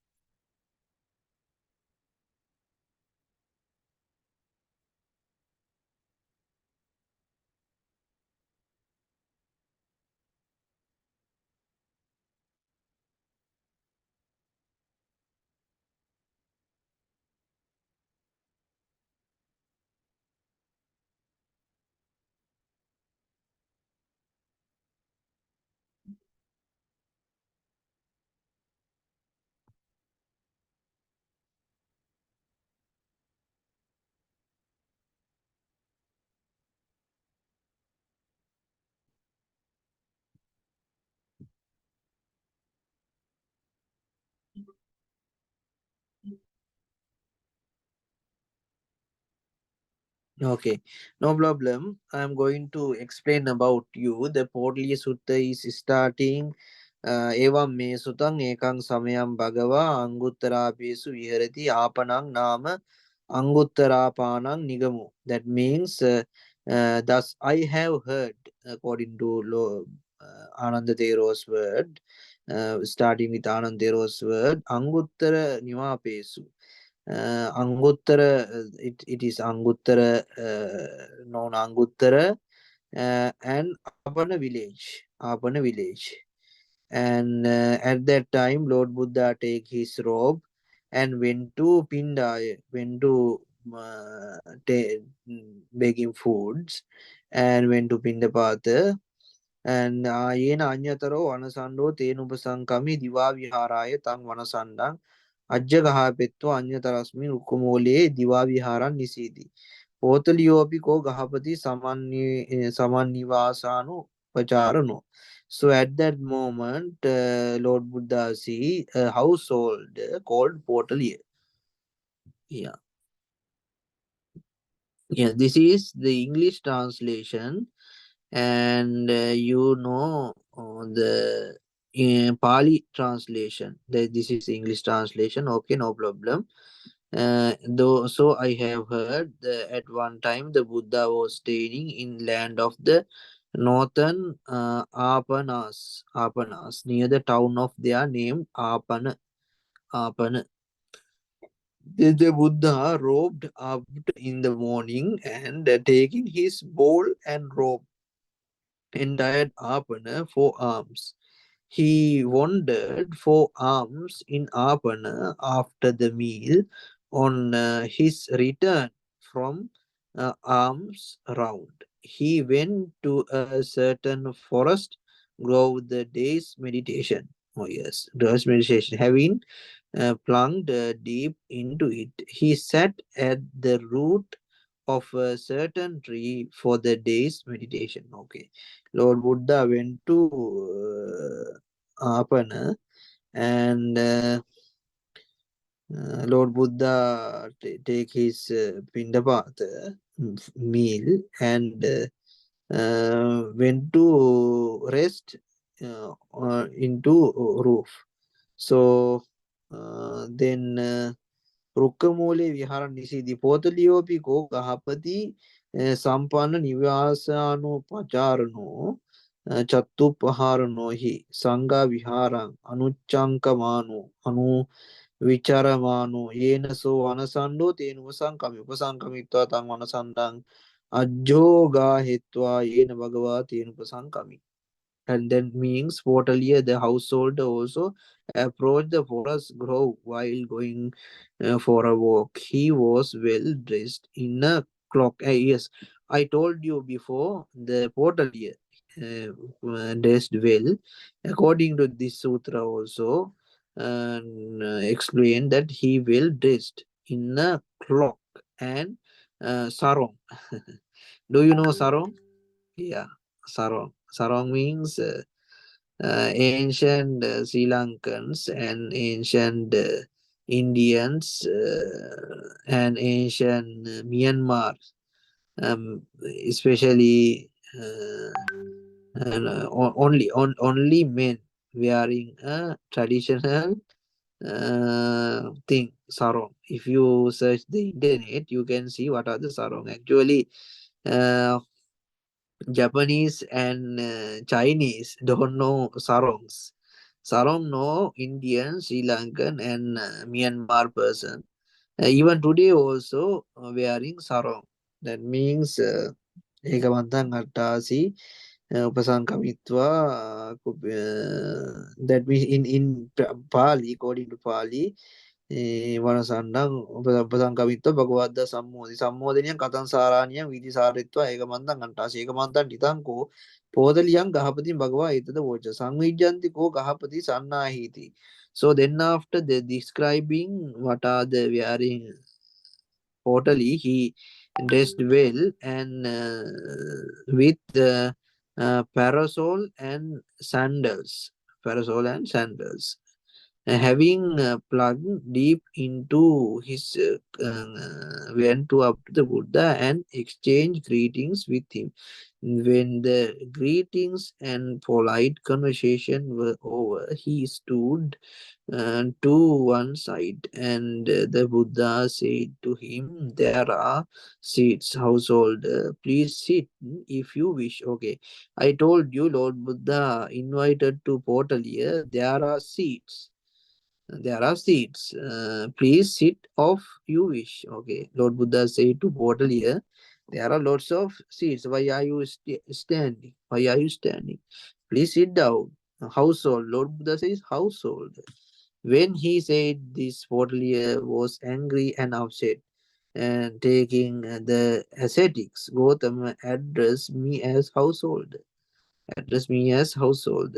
[SPEAKER 2] Okay, no problem. I'm going to explain about you. The Potaliya Sutta is starting. Evam me sutang ekang samayam bhagava anguttarapesu viharati apanang nama anguttarapanang nigamu. That means, thus I have heard, according to Ananda Thero's word, starting with Ananda Thero's word, anguttara nivapesu. Anguttara, it is Anguttara, known Anguttara and Apana village. Apana village. And at that time, Lord Buddha take his robe and went to Pinda, went to begging foods, and went to Pindapata. And yena anyataro vanasando tenupasankami diva viharaya tang vanasandang ajjagaha petto anyatarasmi ukumole diva viharan nisidi. Potaliyopi ko gahapati samannivasanu pacharano. So at that moment, Lord Buddha see a household called Potaliya. Yeah. Yeah, this is the English translation, and the Pali translation. This is the English translation. Okay, no problem. Though, so I have heard at one time the Buddha was staying in land of the northern Apanas near the town of their name Apana. The Buddha robed up in the morning and taking his bowl and robe entire Apana for alms. He wandered for alms in Apana after the meal. On his return from alms round, he went to a certain forest grove the day's meditation. Oh yes, day's meditation. Having plunged deep into it, he sat at the root of a certain tree for the day's meditation. Okay. Lord Buddha went to Apana, and Lord Buddha take his Pindapata meal, and went to rest into roof. So then Rukkamole Viharan Nisidi Potaliyopi ko Gahapati Sampana Nivasano Pacharano Chattu Paharano hi Sangha Viharan Anuchankamano Anu Vicharamano Yena so Anasando Tenusankami Upasankamitwa Tang Manasandang Ajoga Hetwa Yena Bhagava Tenupasankami. And that means Potaliya, the household, also approached the forest grove while going for a walk. He was well dressed in a cloak. Yes, I told you before, the Potaliya dressed well. According to this sutra also, explained that he well dressed in a cloak and sarong. Do you know sarong? Yeah, sarong. Sarong means ancient Sri Lankans and ancient Indians and ancient Myanmar, especially and, only men wearing a traditional thing, sarong. If you search the internet, you can see what are the sarong. Actually, Japanese and Chinese don't know sarongs. Sarong know Indian, Sri Lankan, and Myanmar person. Even today also wearing sarong. That means Ekamantang Artasi Upasankamitva. That means in Pali, according to Pali, වනසන්නං උපසංකමිත්ව භගවද්ද සම්මෝධනයන් කතන් සාරාණියන් විධි සාරිත්වා ඒකමන්තන් අන්ටාස ඒකමන්තන් ටිතංකෝ පෝදලියන් ගහපතින් භගවා ඒතද වෝච සංවිජ්ජන්තිකෝ ගහපති සන්නාහීති. So then after the describing what are the wearing totally, he dressed well and with parasol and sandals. Parasol and sandals. Having plugged deep into his went to up to the Buddha and exchanged greetings with him. When the greetings and polite conversation were over, he stood to one side, and the Buddha said to him, "There are seats, household. Please sit if you wish." Okay, I told you, Lord Buddha invited to Potaliya. There are seats. There are seats. Please sit off you wish. Okay, Lord Buddha said to Potaliya, There are lots of seats. Why are you standing? Why are you standing? Please sit down. Household. Lord Buddha says household. When he said this, Potaliya was angry and upset. And taking the ascetics, Gautama addressed me as household. Address me as household.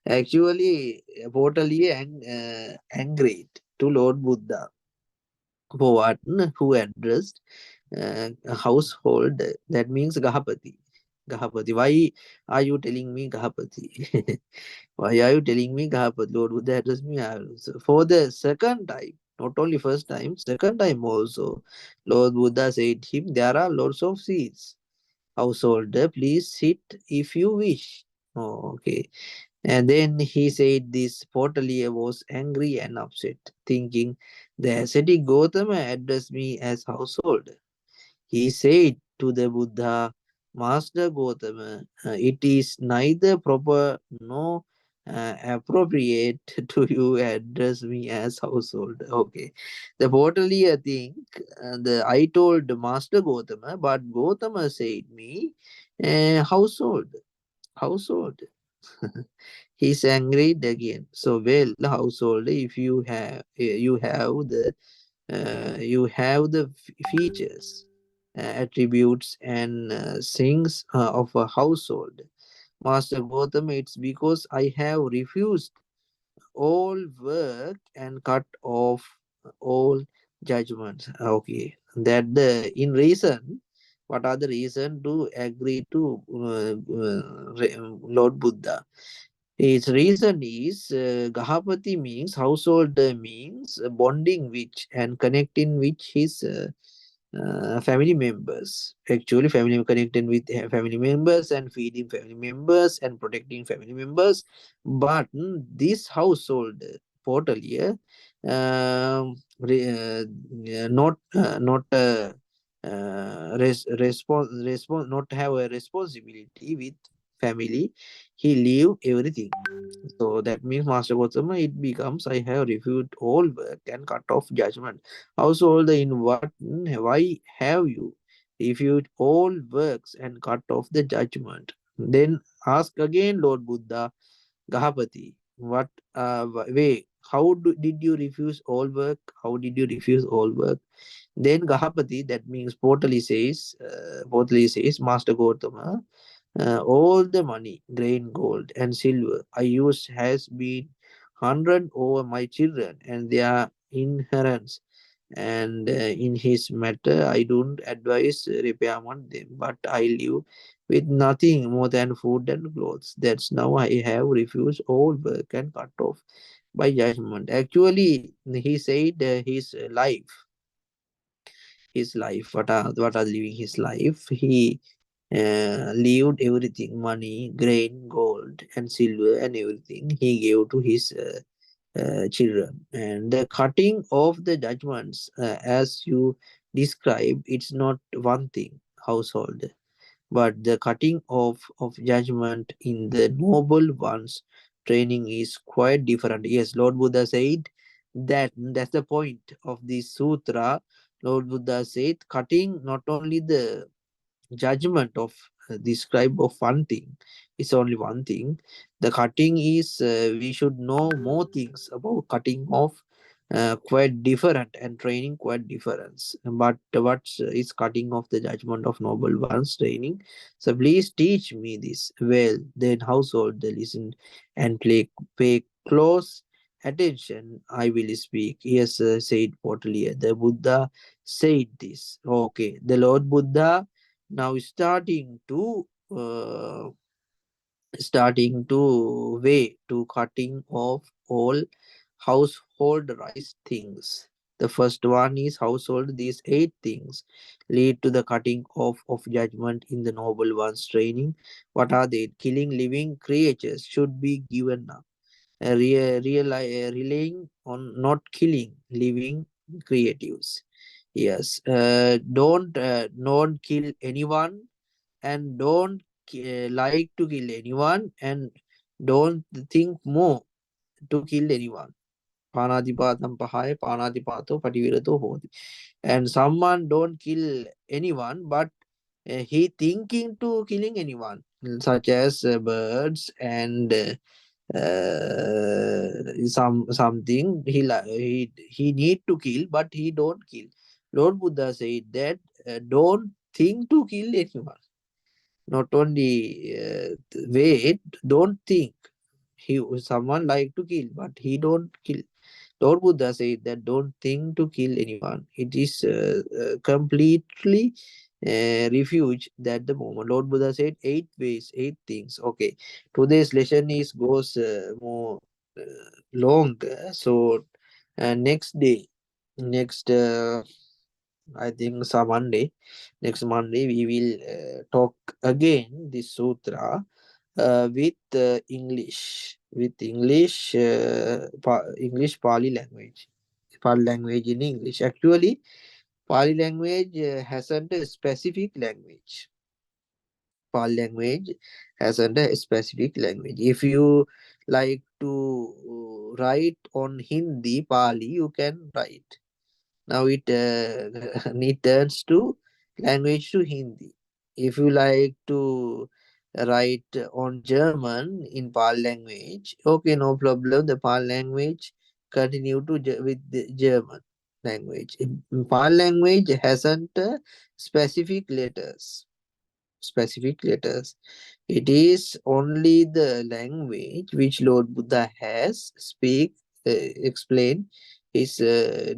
[SPEAKER 2] Actually, Potaliya angered to Lord Buddha. For what? Who addressed a household? That means Gahapati. Gahapati. Why are you telling me Gahapati? Why are you telling me Gahapati? Lord Buddha addressed me for the second time. Not only first time, second time also. Lord Buddha said to him, there are lots of seats. Household, please sit if you wish. Oh, okay. And then he said this Potaliya was angry and upset, thinking the ascetic Gautama addressed me as household. He said to the Buddha, Master Gautama, it is neither proper nor appropriate to you address me as household. Okay. The Potaliya think I told Master Gautama, but Gautama said me household. Household. He's angry again. So well, household. If you have the features, attributes, and things of a household. Master Gautam, it's because I have refused all work and cut off all judgments. Okay, that the in reason. What are the reason to agree to Lord Buddha? His reason is Gahapati means household means bonding which and connecting which his family members. Actually, family connecting with family members and feeding family members and protecting family members. But this household Potaliya not have a responsibility with family. He leave everything. So that means Master Gotama, it becomes I have refused all work and cut off judgment. Household in what? Why have you refused all works and cut off the judgment? Then ask again, Lord Buddha, Gahapati, what way? Did you refuse all work? How did you refuse all work? Then Gahapati, that means Potali says, Master Gotama, all the money, grain, gold, and silver I use has been hundred over my children and their inheritance. And in his matter, I don't advise repayment them, but I live with nothing more than food and clothes. That's now I have refused all work and cut off by judgment. Actually, he said his life, what are living his life. He lived everything, money, grain, gold, and silver, and everything he gave to his children. And the cutting of the judgments, as you describe, it's not one thing, household, but the cutting of judgment in the noble ones training is quite different. Yes, Lord Buddha said that's the point of this sutra. Lord Buddha said cutting not only the judgment of the scribe of one thing is only one thing. The cutting is we should know more things about cutting off, quite different, and training quite different. But what is cutting off the judgment of noble ones training? So please teach me this. Well, then household they listen and pay close attention. I will speak. Yes, said Potaliya. The Buddha said this. Okay, the Lord Buddha now starting to way to cutting off all household rice things. The first one is household. These 8 things lead to the cutting off of judgment in the noble one's training. What are they? Killing living creatures should be given up. Relying on not killing living creatives. Yes. Don't kill anyone, and don't like to kill anyone, and don't think more to kill anyone. Panadipatam pahaya panadipato pativirato hoti. and someone don't kill anyone, but he thinking to killing anyone, such as birds and something he need to kill, but he don't kill. Lord Buddha said that don't think to kill anyone. Not only wait, don't think. Someone like to kill, but he don't kill. Lord Buddha said that don't think to kill anyone. It is completely refuge that the moment. Lord Buddha said 8 ways, 8 things. Okay, today's lesson is goes more long. So next day, next I think some Monday, next Monday we will talk again this sutra with English Pali language. Pali language in English. Actually, Pali language hasn't a specific language. Pali language hasn't a specific language. If you like to write on Hindi, Pali, you can write. Now it turns to language to Hindi. If you like to write on German in Pali language, okay, no problem. The Pali language continue to with the German language. Pali language hasn't specific letters. Specific letters. It is only the language which Lord Buddha has explained his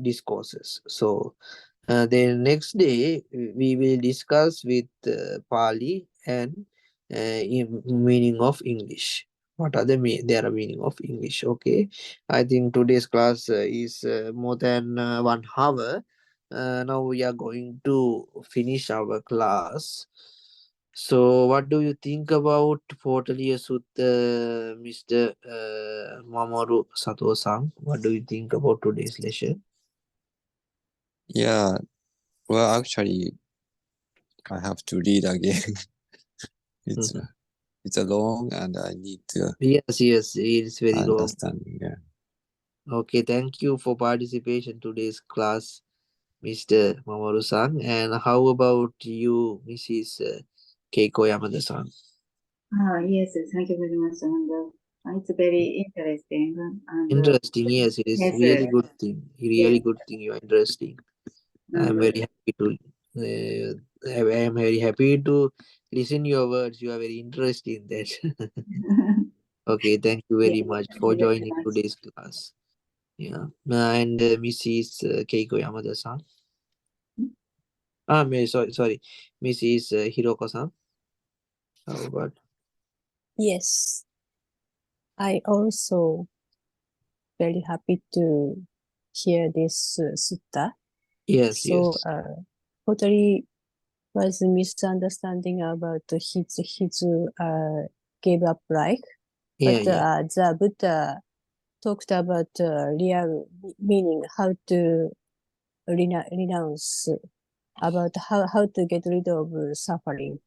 [SPEAKER 2] discourses. So then next day we will discuss with Pali and meaning of English. What are the there are meaning of English? Okay, I think today's class is more than 1 hour. Now we are going to finish our class. So, what do you think about Potaliya Sutta, Mr. Mamoru Sato-san? What do you think about today's lesson?
[SPEAKER 6] Yeah, well, actually, I have to read again. it's it's a long and I need to
[SPEAKER 2] Yes, it's very long.
[SPEAKER 6] understand. Yeah.
[SPEAKER 2] Okay, thank you for participation today's class, Mr. Mamoru-san. And how about you, Mrs. Keiko Yamada-san?
[SPEAKER 5] Yes, thank you very much. And it's very interesting. And
[SPEAKER 2] Interesting, yes, it is
[SPEAKER 5] yes,
[SPEAKER 2] really good thing. Really good thing. You are interesting. I am
[SPEAKER 5] and,
[SPEAKER 2] very happy to. I am very happy to listen your words. You are very interested in that. Okay, thank you
[SPEAKER 5] yes,
[SPEAKER 2] very much
[SPEAKER 5] thank
[SPEAKER 2] for
[SPEAKER 5] you very
[SPEAKER 2] joining
[SPEAKER 5] much.
[SPEAKER 2] today's class. Yeah, and Mrs. Keiko Yamada-san. Sorry, Mrs. Hiroko-san. How about?
[SPEAKER 4] Yes, I also very happy to hear this sutta.
[SPEAKER 2] Yes,
[SPEAKER 4] So,
[SPEAKER 2] yes,
[SPEAKER 4] totally was misunderstanding about his gave up life,
[SPEAKER 2] yeah,
[SPEAKER 4] but
[SPEAKER 2] yeah.
[SPEAKER 4] the Buddha talked about real meaning, how to renounce, about how to get rid of suffering.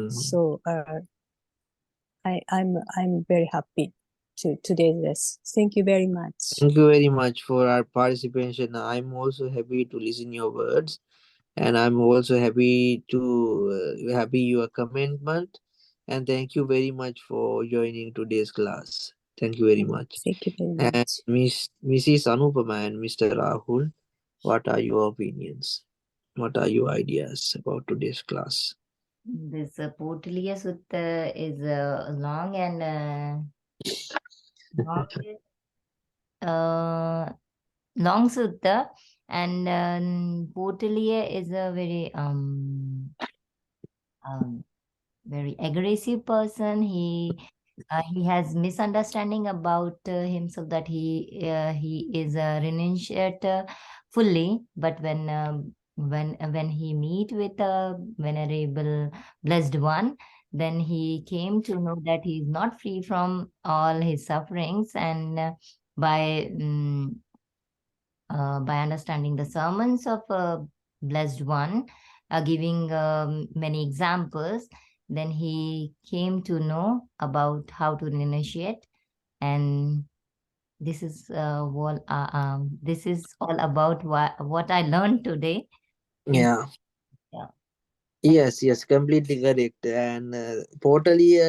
[SPEAKER 4] So I'm very happy to today's lesson. Thank you very much.
[SPEAKER 2] Thank you very much for our participation. I'm also happy to listen your words, and I'm also happy to happy your commitment. And thank you very much for joining today's class. Thank you very much.
[SPEAKER 4] Thank you very
[SPEAKER 2] And
[SPEAKER 4] much.
[SPEAKER 2] Mrs. Anupama and Mr. Rahul, what are your opinions? What are your ideas about today's class?
[SPEAKER 1] This Potaliya Sutta is long and long, long sutta, and Potaliya is a very aggressive person. He has misunderstanding about himself, that he is a renunciate fully, but when he meet with a venerable blessed one, then he came to know that he is not free from all his sufferings, and by understanding the sermons of a blessed one, giving many examples, then he came to know about how to initiate, and This is this is all about what I learned today. In
[SPEAKER 2] Yeah.
[SPEAKER 1] yeah, thank
[SPEAKER 2] Yes, completely correct. And totally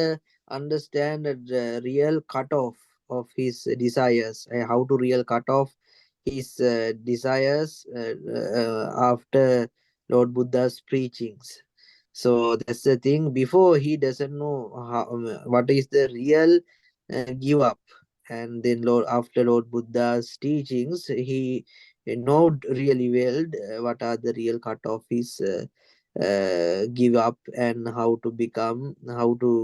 [SPEAKER 2] understand the real cutoff of his desires, how to real cut off his desires after Lord Buddha's preachings. So that's the thing. Before he doesn't know how, what is the real give up, and then after Lord Buddha's teachings, he know really well what are the real cut off his. Give up and how to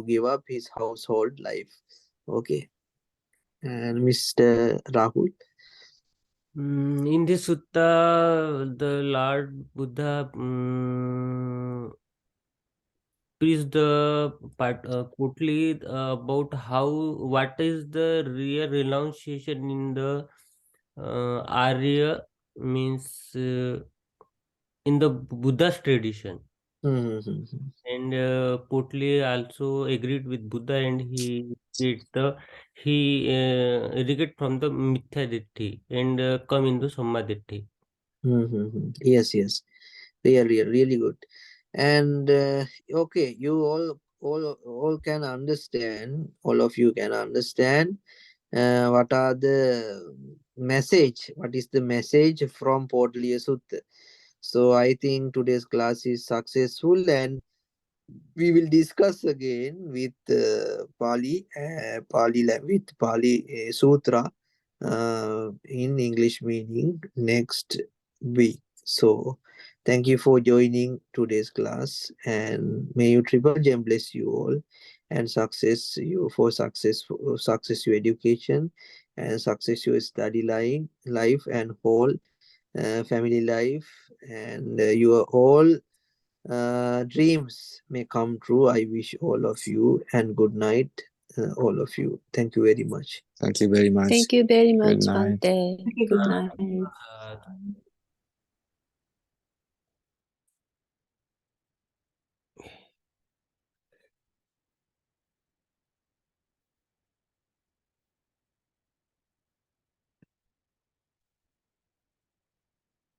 [SPEAKER 2] give up his household life. Okay. And Mr. Rahul.
[SPEAKER 3] In this sutta, the Lord Buddha preached the part quickly about how what is the real renunciation in the Arya means in the Buddha's tradition.
[SPEAKER 2] Mm-hmm.
[SPEAKER 3] And Potli also agreed with Buddha, and he irrigate from the Mithya and come into Sammaditthi.
[SPEAKER 2] Mm-hmm. Yes. Really good. And okay, you all can understand. All of you can understand what are the message. What is the message from Potaliya Sutta? So I think today's class is successful, and we will discuss again with with Pali Sutra in English meaning next week. So, thank you for joining today's class, and may you triple gem bless you all, and success your education, and success your study life and whole family life, and your all dreams may come true. I wish all of you, and good night, all of you. Thank you very much.
[SPEAKER 6] Thank you very much.
[SPEAKER 4] Thank you very
[SPEAKER 6] Good
[SPEAKER 4] much,
[SPEAKER 6] night.
[SPEAKER 4] Bante.
[SPEAKER 5] Thank you.
[SPEAKER 4] Good
[SPEAKER 5] Good
[SPEAKER 4] night.
[SPEAKER 3] Uh,